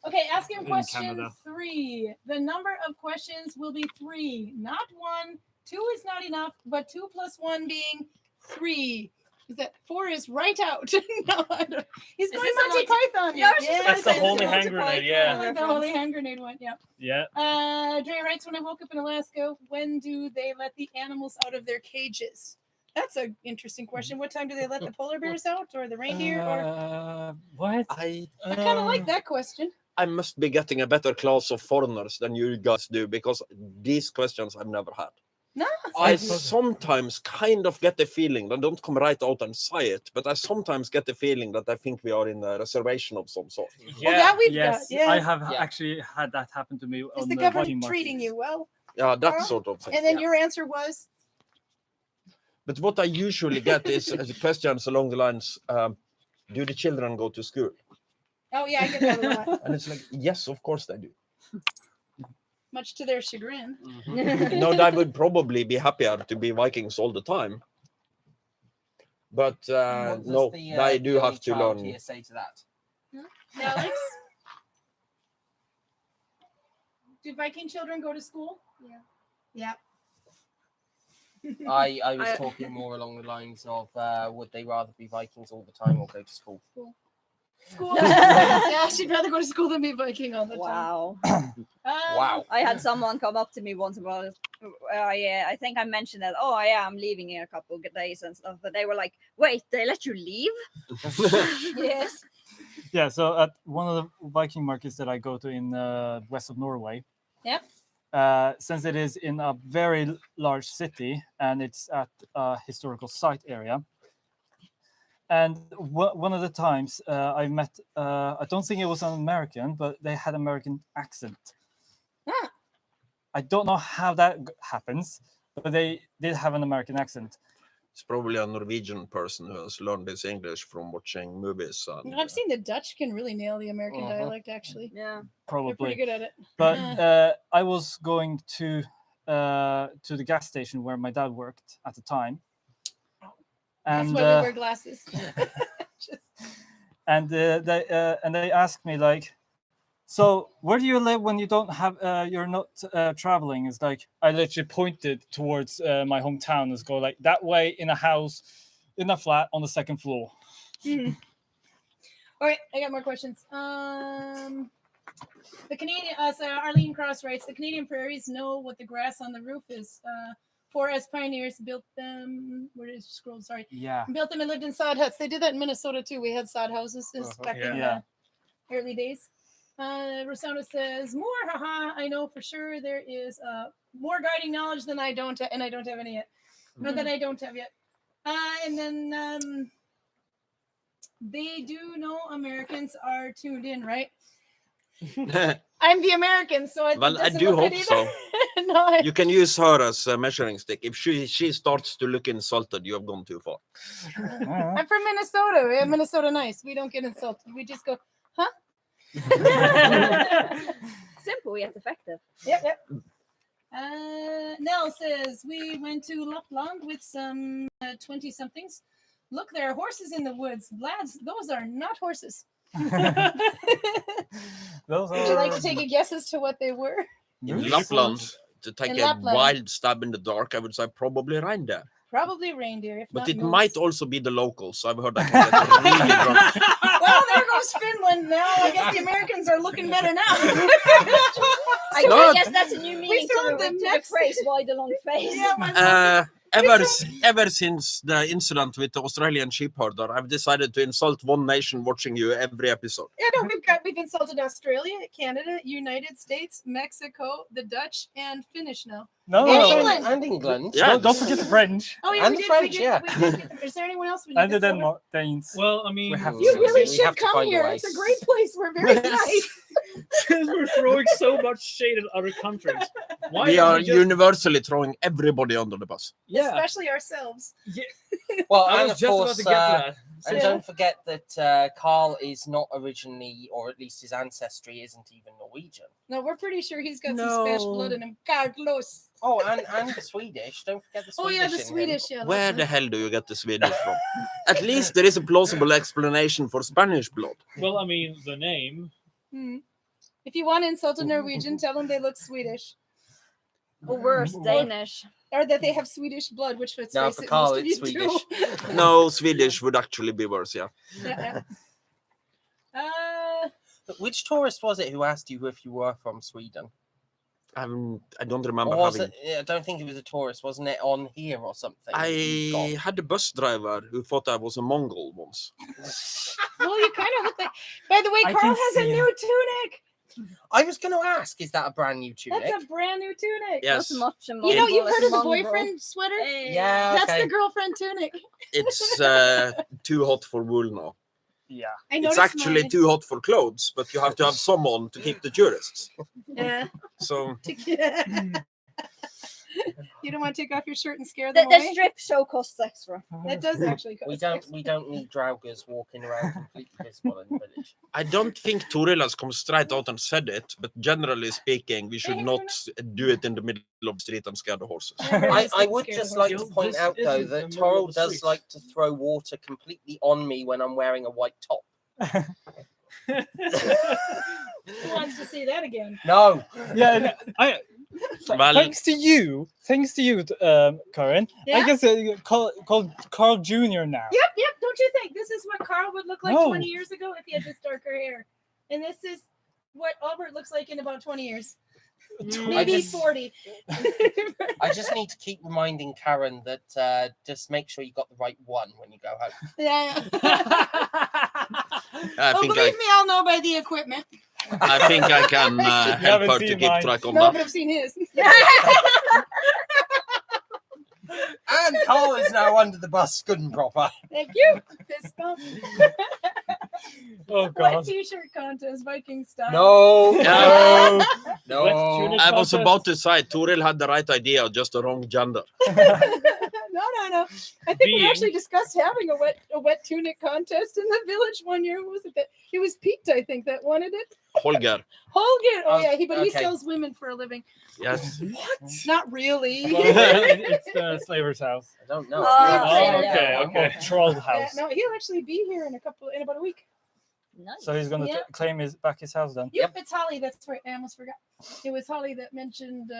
Okay, ask him In question Canada. 3. The number of questions will be 3, not 1. 2 is not enough, but 2 plus 1 being 3. Is that 4 is right out? No, I don't. He's going this a Monty Python. Yeah, I was just Yes, gonna That's the say, holy it's hand multiplied, grenade, yeah. I like the holy hand grenade one. Yeah. Yeah. Dre writes, when I woke up in Alaska, when do they let the animals out of their cages? That's an interesting question. What time do they let the polar bears out or the reindeer? Or What? I I kind of like that question. I must be getting a better class of foreigners than you guys do, because these questions I've never had. No. I sometimes kind of get the feeling, I don't come right out and say it, but I sometimes get the feeling that I think we are in a reservation of some sort. Well, that we've Yes, got. Yeah. I have Yeah. actually had that happen to me Is on the the government Viking treating markets. you well? Yeah, that Karl? sort of thing. And then your answer was? But what I usually get is questions along the lines, do the children go to school? Oh, yeah, I get that a lot. And it's like, yes, of course they do. Much to their chagrin. No, they would probably be happier to be Vikings all the time. But What does no, the, they the do only have to child learn. here say to that? Alex? Do Viking children go to school? Yeah. I was talking more along the lines of would they rather be Vikings all the time or go to school? School. Yeah, she'd rather go to school than be Viking all the time. Wow. Wow. I had someone come up to me once about I think I mentioned that, oh yeah, I'm leaving in a couple of days and stuff, but they were like, wait, they let you leave? Yes. Yeah, so at one of the Viking markets that I go to in west of Norway, Yep. Since it is in a very large city and it's at a historical site area, and one of the times I met, I don't think it was an American, but they had American accent. Ah. I don't know how that happens, but they did have an American accent. It's probably a Norwegian person who has learned this English from watching movies. And, I've seen the Dutch can really nail the American dialect, actually. Yeah. They're pretty Probably. good at it. But I was going to the gas station where my dad worked at the time. That's And why we wear glasses. and they asked me like, so where do you live when you don't have you're not traveling? It's like I literally pointed towards my hometown and go like that way in a house in a flat on the second floor. All right, I got more questions. The Canadian, so Arlene Cross writes, the Canadian prairies know what the grass on the roof is. For as pioneers built them, where did it scroll? Sorry, Yeah. built them and lived in sod huts. They did that in Minnesota too. We had sod houses back in Yeah. the early days. Rosanna says, more, haha, I know for sure there is more guiding knowledge than I don't, and I don't have any yet. Not that I don't have yet. And then they do know Americans are tuned in, right? I'm the American, so it Well, I doesn't do look hope good so. either. No, You can use her as a measuring stick. If she starts to look insulted, you have gone too far. I'm from Minnesota. We have Minnesota nice. We don't get insulted. We just go, huh? Simple yet effective. Yep. Nell says, we went to Lapland with some 20-somethings. Look, there are horses in the woods. Lads, those are not horses. Those Would you like are to take a guess as to what they were? In Lapland, to take In a Lapland. wild stab in the dark, I would say probably reindeer. Probably reindeer, if But not it moose. might also be the locals. I've heard I can get really drunk. Well, there goes Finland now. I guess the Americans are looking better now. I guess that's a new meaning throw to the the next- phrase "why the long face." Yeah, my Ever since the incident with the Australian sheep herder, I've decided to insult one nation watching you every episode. Yeah, no, we've insulted Australia, Canada, United States, Mexico, the Dutch, and Finnish now. no, And no, no. England. And England. Yeah. Don't forget the French Oh yeah, And we the did. French, we did. Is there anyone else? We and the need to throw in? Danes. Well, I mean, We have You to. really We should have to come find a here. way. It's a great place. We're very nice. since we're throwing so much shade at other countries, why We don't are we just... universally throwing everybody under the bus. Yeah, Especially ourselves. Well, I and was of just about course, to get to that. and Yeah. don't forget that Karl is not originally, or at least his ancestry isn't even Norwegian. No, we're pretty sure he's got some Spanish No. blood in him. Carlos. Oh, and the Swedish. Don't forget the Swedish. Oh yeah, the in him. Swedish. Yeah. Where that's the right. hell do you get the Swedish from? At least there is a plausible explanation for Spanish blood. Well, I mean, the name. Hmm. If you want to insult a Norwegian, tell them they look Swedish. Or worse, Danish. Or that they have Swedish blood, which fits No, face for it, Karl, most of it's you do. Swedish. No, Swedish would actually be worse, yeah. Yeah. But which tourist was it who asked you if you were from Sweden? I don't remember Or was having... it? I don't think it was a tourist. Wasn't it on here or something? I had a bus driver who thought I was a Mongol once. Well, you kind of look like. By the way, I Karl can has a see new tunic. I was going to ask, is that a brand new tunic? That's a brand new tunic. Yes, Not so much a You know, mongrel you've as heard a of the mongrel. boyfriend sweater? Yeah, That's okay. the girlfriend tunic. it's too hot for wool now. Yeah. I It's noticed actually mine. too hot for clothes, but you have to have some on to keep the tourists. Yeah. So You don't want to take off your shirt and scare The, them the away? strip show costs extra. That does actually cost. We don't need draugers walking around completely visible in the village. I don't think Toril has come straight out and said it, but generally speaking, we should not do it in the middle of the street and scare the horses. I would just like to horses. point This out, though, isn't the that middle of Toril the does street. like to throw water completely on me when I'm wearing a white top. Who wants to see that again? No. Yeah. Well- Thanks to you, Karin. Yeah? I guess called Karl Jr. now. Yep. Don't you think this is what Karl would look like No. 20 years ago if he had this darker hair? And this is what Albert looks like in about 20 years. Maybe 40. I just need to keep reminding Karin that just make sure you got the right one when you go home. Yeah. I Oh, think believe me, I'll know by the equipment. I think I can help haven't her to seen keep mine. track on No, that. but I've seen his. And Karl is now under the bus, good and proper. Thank you. Fist bump. Oh What God. t-shirt contest, Viking style? No. Yeah. No. Let's tune it. I was Contest. about to say Toril had the right idea, just the wrong gender. No. I think we Being- actually discussed having a wet tunic contest in the village one year. What was it that it was Pete, I think, that wanted it? Holger. Holger. Oh Oh, yeah, he okay. sells women for a living. Yes. Not really. Well, it's the slaver's house. I don't know. Oh, Oh, yeah. okay. Troll's Yeah, house. no, he'll actually be here in about a week. Nice. So he's gonna Yeah. claim back his house then. Yep, it's Holly. That's right. I almost forgot. It was Holly that mentioned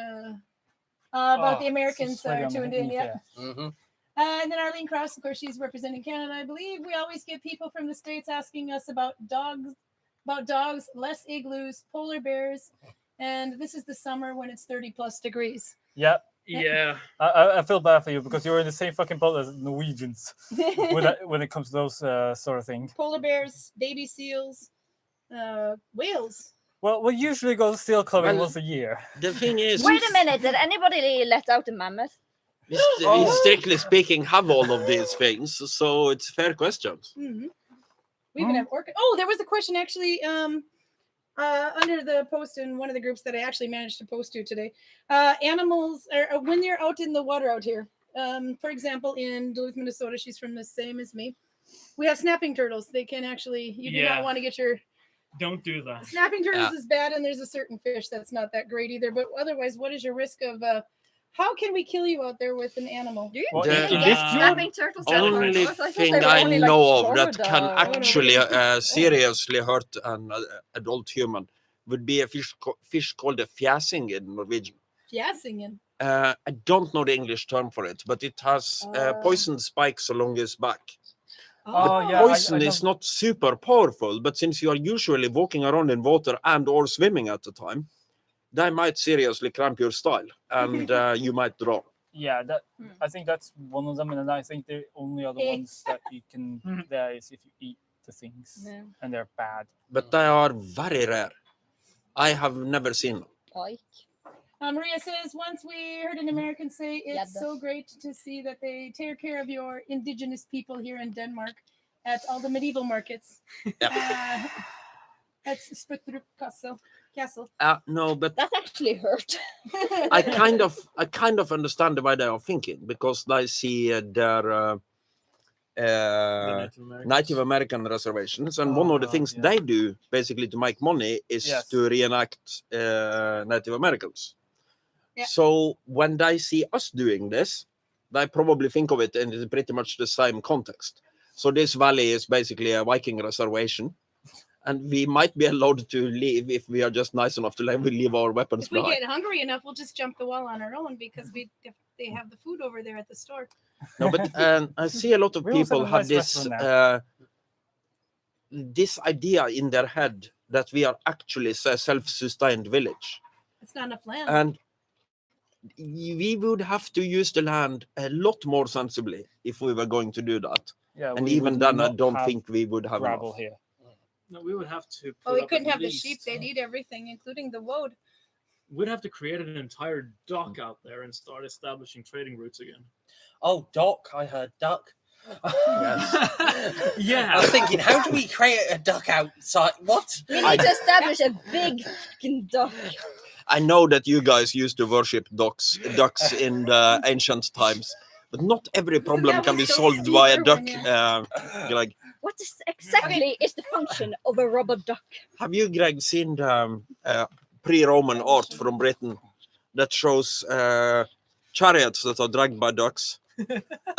about the Americans tuned in. Yeah. Mm-hmm. And then Arlene Krause, of course, she's representing Canada, I believe. We always get people from the States asking us about dogs, less igloos, polar bears. And this is the summer when it's 30+ degrees. Yeah. Yeah. I feel bad for you because you're in the same fucking boat as Norwegians when it comes to those sort of things. Polar bears, baby seals, whales. Well, we usually go seal clubbing Well- once a year. The thing is, Wait a minute, did anybody let out the mammoth? we strictly speaking have all of these things, so it's fair questions. Mhm. We even have orca. Oh, there was a question actually under the post in one of the groups that I actually managed to post to today. Animals, or when you're out in the water out here, for example, in Duluth, Minnesota, she's from the same as me. We have snapping turtles. They can actually, you do not want to get your... Don't do that. Snapping turtles is bad, and there's a certain fish that's not that great either. But otherwise, what is your risk of... how can we kill you out there with an animal? Do you Well, think in that this snapping turtles are Only harmless? I thought thing they were I only, like, know of that Florida can or- actually seriously hurt an adult human would be a fish called a fjæsing in Norwegian. Fjäsingen. I don't know the English term for it, but it has poisoned spikes along its back. Oh, yeah, Poison is not super powerful, but since you are usually walking around in water and or swimming at the time, they might seriously cramp your style, and you might drown. Yeah, I think that's one of them, and then I think the only other ones that you can there is if you eat the things, and they're bad. But they are very rare. I have never seen them. Like, Maria says, once we heard an American say, it's so great to see that they take care of your indigenous people here in Denmark at all the medieval markets. That's Spøttrup Castle. No, but that actually hurt. I kind of understand the way they are thinking, because they see their Native American reservations, and one of the things they do basically to make money is to reenact Native Americans. Yeah. So when they see us doing this, they probably think of it in pretty much the same context. So this valley is basically a Viking reservation, and we might be allowed to leave if we are just nice enough to leave our weapons If we behind. get hungry enough, we'll just jump the wall on our own because they have the food over there at the store. No, but I see a lot of We also people have a nice have restaurant this idea in their head that we are actually a self-sustained village, It's not enough land. and we would have to use the land a lot more sensibly if we were going to do that. Yeah, And we even would then, I not don't have think we would have gravel enough. here. No, we would have to. Oh, we put up couldn't at have the least- sheep. They'd eat everything, including the woad. We'd have to create an entire dock out there and start establishing trading routes again. Oh, duck. I heard duck. Yeah. I was thinking, how do we create a duck outside? What? We need to establish a big fucking duck. I know that you guys used to worship ducks in the ancient times, but not every problem that can be was so solved by a stupid duck. when Like, What is exactly is the function of a rubber duck? have you, Greg, seen the pre-Roman art from Britain that shows chariots that are dragged by ducks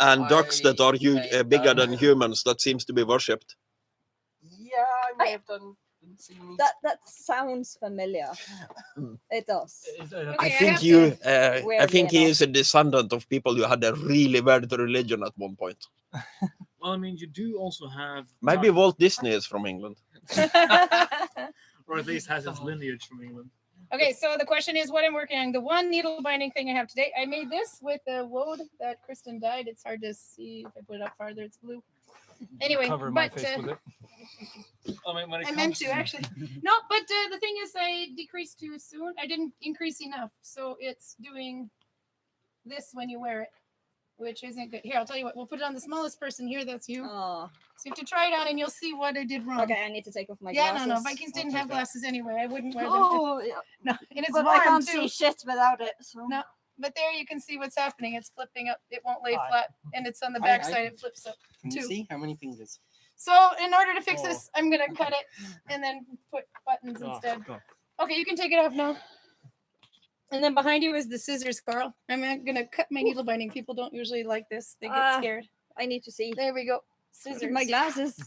and ducks that are bigger than humans that seems to be worshipped? Yeah, I may have done. That sounds familiar. It does. I Okay, think have you. to- I think he enough. is a descendant of people who had a really weird religion at one point. Well, I mean, you do also have. Maybe Walt Disney is from England. Or at least has his lineage from England. Okay, so the question is what I'm working on. The one needle binding thing I have today, I made this with the woad that Kristen dyed. It's hard to see if I put it up farther. It's blue. Anyway, Cover my but face with it. I mean, when it I comes meant to actually. No, but the thing is, I decreased too soon. I didn't increase enough, so it's doing this when you wear it, which isn't good. Here, I'll tell you what. We'll put it on the smallest person here. That's you. Oh, So you have to try it on, and you'll see what I did wrong. okay. I need to take off my Yeah, glasses. no. Vikings didn't have glasses anyway. I wouldn't wear them. Oh, yeah. No, and it's But I warm can't too. see shit without it. So. No. But there you can see what's happening. It's flipping up. It won't lay Hi. flat, and it's on the Hi, back hi. side. It flips up. Can you Two. see how many fingers? So in order to fix this, I'm gonna cut it and then put buttons instead. Okay, you can take it off now. And then behind you is the scissors, Carl. I'm gonna cut my needle binding. People don't usually like this. They get scared. I need to see. There we go. Scissors. My glasses.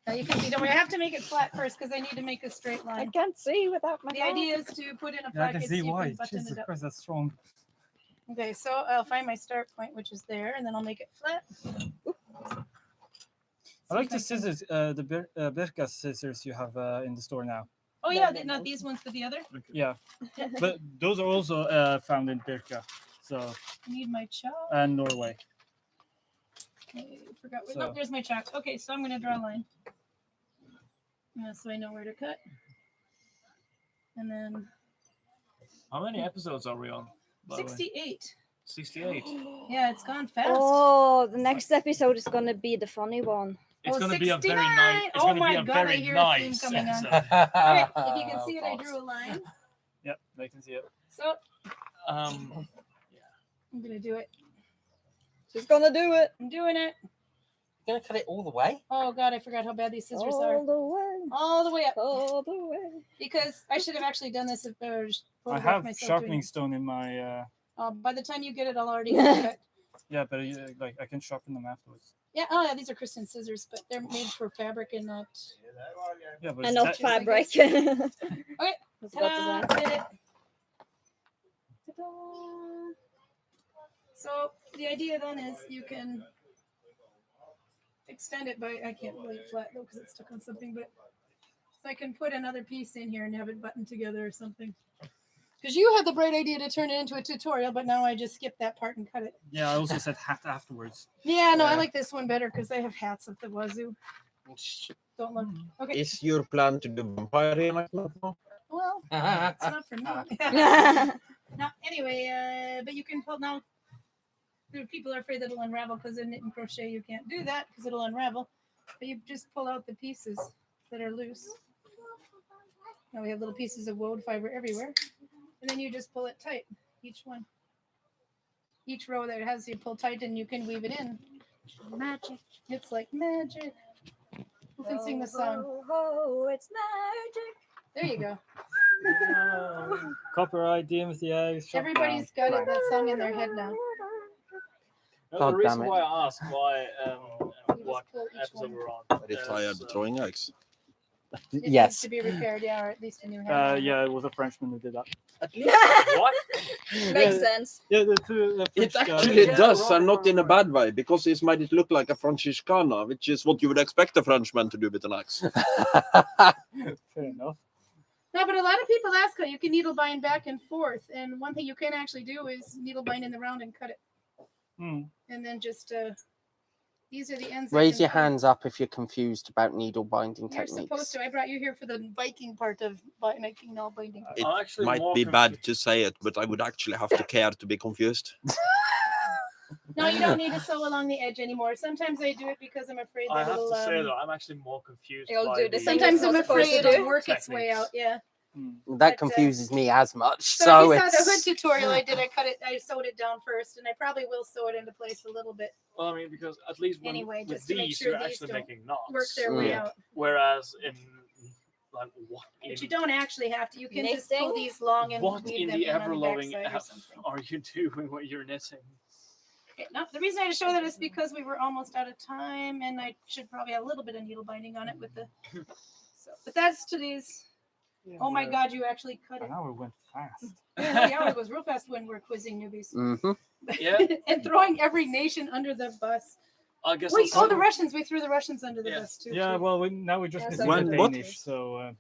Now you can see. Don't worry. I have to make it flat first because I need to make a straight I line. can't see without my The glasses. idea is to put in a Yeah, I pocket can so see you why. can button Jesus it up. Christ, that's strong. Okay, so I'll find my start point, which is there, and then I'll make it flat. I like the scissors, the Birka scissors you have in the store now. Oh yeah, not these ones, but the other. Yeah, but those are also found in Birka, so I need my chalk. and Norway. Okay, forgot. So- No, there's my chalk. Okay, so I'm gonna draw a line. So I know where to cut. And then How many episodes are we on? by the way? 68. 68. Yeah, it's gone fast. Oh, the next episode is gonna be the funny one. It's Oh, going to be a very 69. nice. It's Oh going to my be a God, I very hear a theme nice coming on. episode. Okay, if you can see it, I drew a line. Yep, they can see it. So Um, I'm gonna do it. She's gonna do it. I'm doing it. You're gonna cut it all the way? Oh God, I forgot how bad these scissors are. All the way. All the way up. All the way. Because I should have actually done this if I photographed have myself sharpening doing it. stone in my. By the time you get it, I'll already have it. Yeah, but like I can sharpen them afterwards. Yeah, oh yeah, these are Christian scissors, but they're made for fabric and not. Yeah, but And is not that- fabric. Okay. That's what Ta-da, to say. did it. Ta-da. So the idea then is you can extend it by, I can't lay it flat though because it's stuck on something, but so I can put another piece in here and have it buttoned together or something. Because you had the bright idea to turn it into a tutorial, but now I just skipped that part and cut it. Yeah, I also said hat afterwards. Yeah, no, I like this one better because I have hats at the wazoo. Don't look. Okay. Is your plan to do vampire reenactment now? Well, it's not for me. No, anyway, but you can pull now. People are afraid that it'll unravel because in knit and crochet you can't do that because it'll unravel. But you just pull out the pieces that are loose. Now we have little pieces of woad fiber everywhere, and then you just pull it tight. Each one, each row that it has, you pull tight, and you can weave it in. Magic. It's like magic. Who can sing the song? Oh, it's magic. There you go. Copyright DMCA. shut Everybody's down. got it, that song in their head now. God the reason damn it. why I asked why You what just pull each episode one. we're on. Very tired throwing eggs. It needs Yes. to be repaired, yeah, or at least a new head. Yeah, it was a Frenchman who did that. What? Makes sense. Yeah, the It French guy. actually Yeah, does, right, and not right, in a right. bad way, because it's made it look like a Franciscana, which is what you would expect a Frenchman to do with an axe. Fair enough. No, but a lot of people ask how you can needle bind back and forth, and one thing you can actually do is needle bind in the round and cut it, Hmm. and then just these are the ends. that Raise can your cut. hands up if you're confused about needle binding You're supposed techniques. to. I brought you here for the Viking part of Viking Nalbinding. It I'm actually might more be bad confused. to say it, but I would actually have to care to be confused. No, you don't need to sew along the edge anymore. Sometimes I do it because I'm afraid I that have it'll. to say though, I'm actually more confused. You'll by do the the- same Sometimes You're I'm not supposed afraid to it'll do work its way techniques. out. Yeah. That But, confuses me as much. So, So if you saw the hood it's tutorial I did, I cut it. I sewed it down first, and I probably will sew it into place a little bit. Well, I mean, because at least when, Anyway, with just to make these, sure you're these actually don't making knots. Work their way Mm. out. Whereas in like what But in, you don't actually have to. You can just pull Knitting? these long and what weave in them the in on ever the loving backside or something. are you doing when you're knitting? Okay, no, the reason I had to show that is because we were almost out of time, and I should probably have a little bit of needle binding on it with the. So, but that's today's. Oh my God, you actually cut it. An hour went fast. Yeah, the hour goes real fast when we're quizzing newbies. hmm Yeah. And throwing every nation under the bus. I guess Wait, I'll oh, the say- Russians. We threw the Russians under the Yeah. bus too. Yeah, well, now we just Yeah, missing so- the What? Danish. So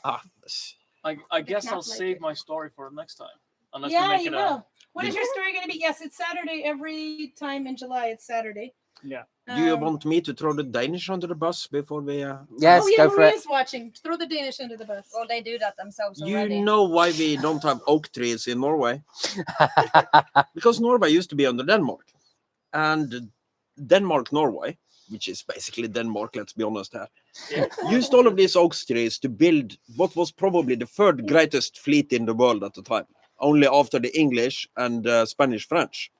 I guess not I'll like save it. my story for next time. Unless Yeah, we make you it will. What is your story going to be? Yes, it's Saturday every time in July. It's Saturday. yeah. Do you Um, want me to throw the Danish under the bus before we... Yes, oh yeah, go for it. Maria's watching. Throw the Danish under the bus. Well, they do that themselves You already. know why we don't have oak trees in Norway? Because Norway used to be under Denmark. And Denmark-Norway, which is basically Denmark, let's be honest here, Yeah. used all of these oak trees to build what was probably the third greatest fleet in the world at the time, only after the English and Spanish-French.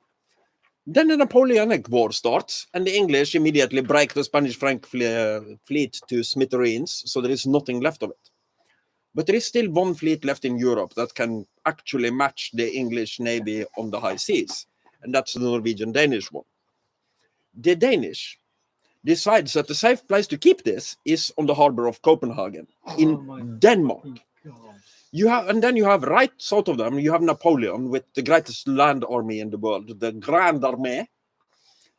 Then the Napoleonic War starts, and the English immediately break the Spanish-French fleet to smithereens, so there is nothing left of it. But there is still one fleet left in Europe that can actually match the English navy on the high seas, and that's the Norwegian-Danish one. The Danish decides that the safe place to keep this is on the harbor of Copenhagen in Denmark. And then you have right south of them, you have Napoleon with the greatest land army in the world, the Grand Armée.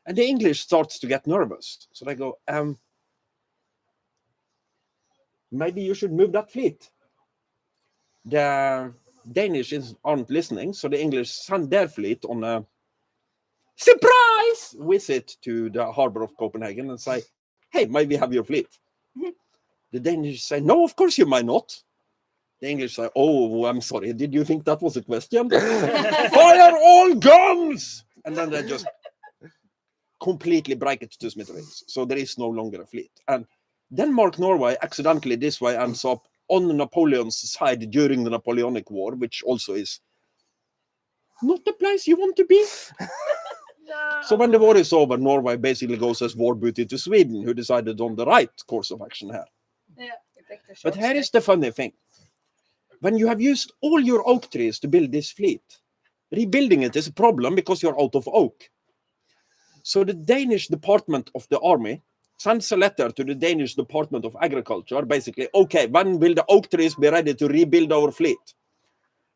And the English starts to get nervous. So they go, maybe you should move that fleet. The Danish aren't listening, so the English send their fleet on a surprise visit to the harbor of Copenhagen and say, hey, may we have your fleet? The Danish say, no, of course you might not. The English say, oh, I'm sorry, did you think that was a question? Fire all guns! And then they just completely break it to smithereens. So there is no longer a fleet. And Denmark, Norway, accidentally this way ends up on Napoleon's side during the Napoleonic War, which also is not the place you want to be. So when the war is over, Norway basically goes as war booty to Sweden, who decided on the right course of action here. Yeah. But here is the funny thing. When you have used all your oak trees to build this fleet, rebuilding it is a problem because you're out of oak. So the Danish Department of the Army sends a letter to the Danish Department of Agriculture, basically, okay, when will the oak trees be ready to rebuild our fleet?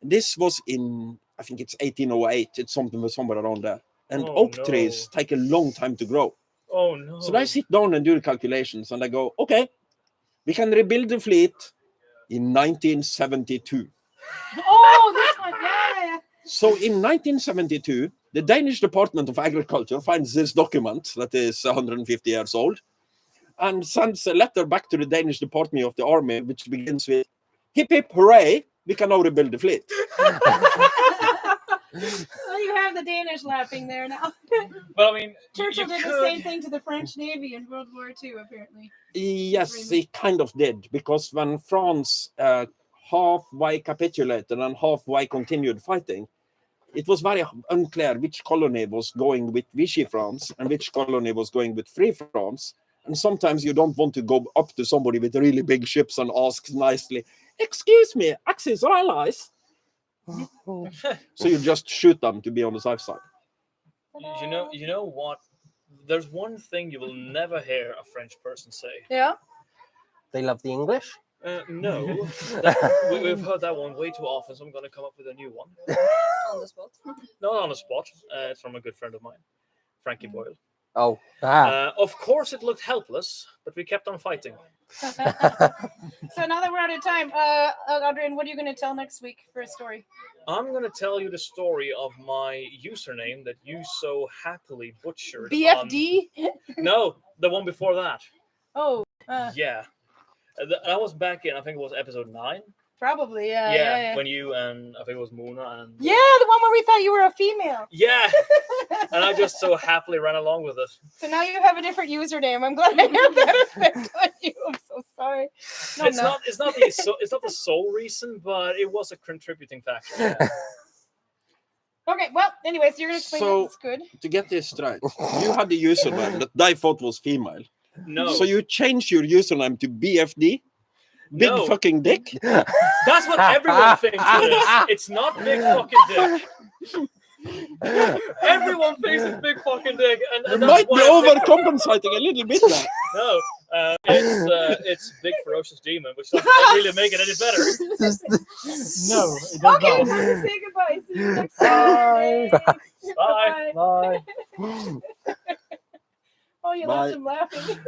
This was in, I think it's 1808, it's somewhere around there. And oak trees take a long time to grow. Oh no. So they sit down and do the calculations and they go, okay, we can rebuild the fleet in 1972. Oh, this one, yeah. So in 1972, the Danish Department of Agriculture finds this document that is 150 years old and sends a letter back to the Danish Department of the Army, which begins with, hip hip hooray, we can now rebuild the fleet. Well, you have the Danish laughing there now. But I mean, Churchill did the same thing to the French Navy in World War II, apparently. Yes, he kind of did, because when France halfway capitulated and halfway continued fighting, it was very unclear which colony was going with Vichy France and which colony was going with Free France. And sometimes you don't want to go up to somebody with really big ships and ask nicely, excuse me, Axis or allies? So you just shoot them to be on the safe side. You know what? There's one thing you will never hear a French person say. Yeah. They love the English. No, we've heard that one way too often, so I'm going to come up with a new one. On the spot. Not on the spot. It's from a good friend of mine, Frankie Boyle. Oh, Of course, it looked helpless, but we kept on fighting. So now that we're out of time, Adrian, what are you going to tell next week for a story? I'm going to tell you the story of my username that you so happily butchered. BFD? No, the one before that. Oh. Yeah. That was back in, I think it was episode 9. Probably, yeah. When you and I think it was Mona and yeah, the one where we thought you were a female. Yeah, and I just so happily ran along with it. So now you have a different username. I'm glad I had that effect on you. I'm so sorry. No, It's not the sole reason, but it was a contributing factor. Yeah. Okay, well, anyways, you're gonna explain So- it. It's good. To get this straight, you had the username that they thought was female. No, So you changed your username to BFD? Big No. fucking dick? that's what everyone thinks it is. It's not big fucking dick. Everyone thinks it's big fucking dick, and You that's might be why I think- overcompensating a little bit there. No, it's big ferocious demon, which doesn't really make it any better. No, it does Okay, not. so say goodbye. See you next time. Bye. Bye. Bye. Oh, you Bye. left him laughing.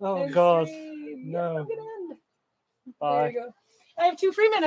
Oh And God. scream. No. I'm gonna end. There Bye. you go. I have 2 free men.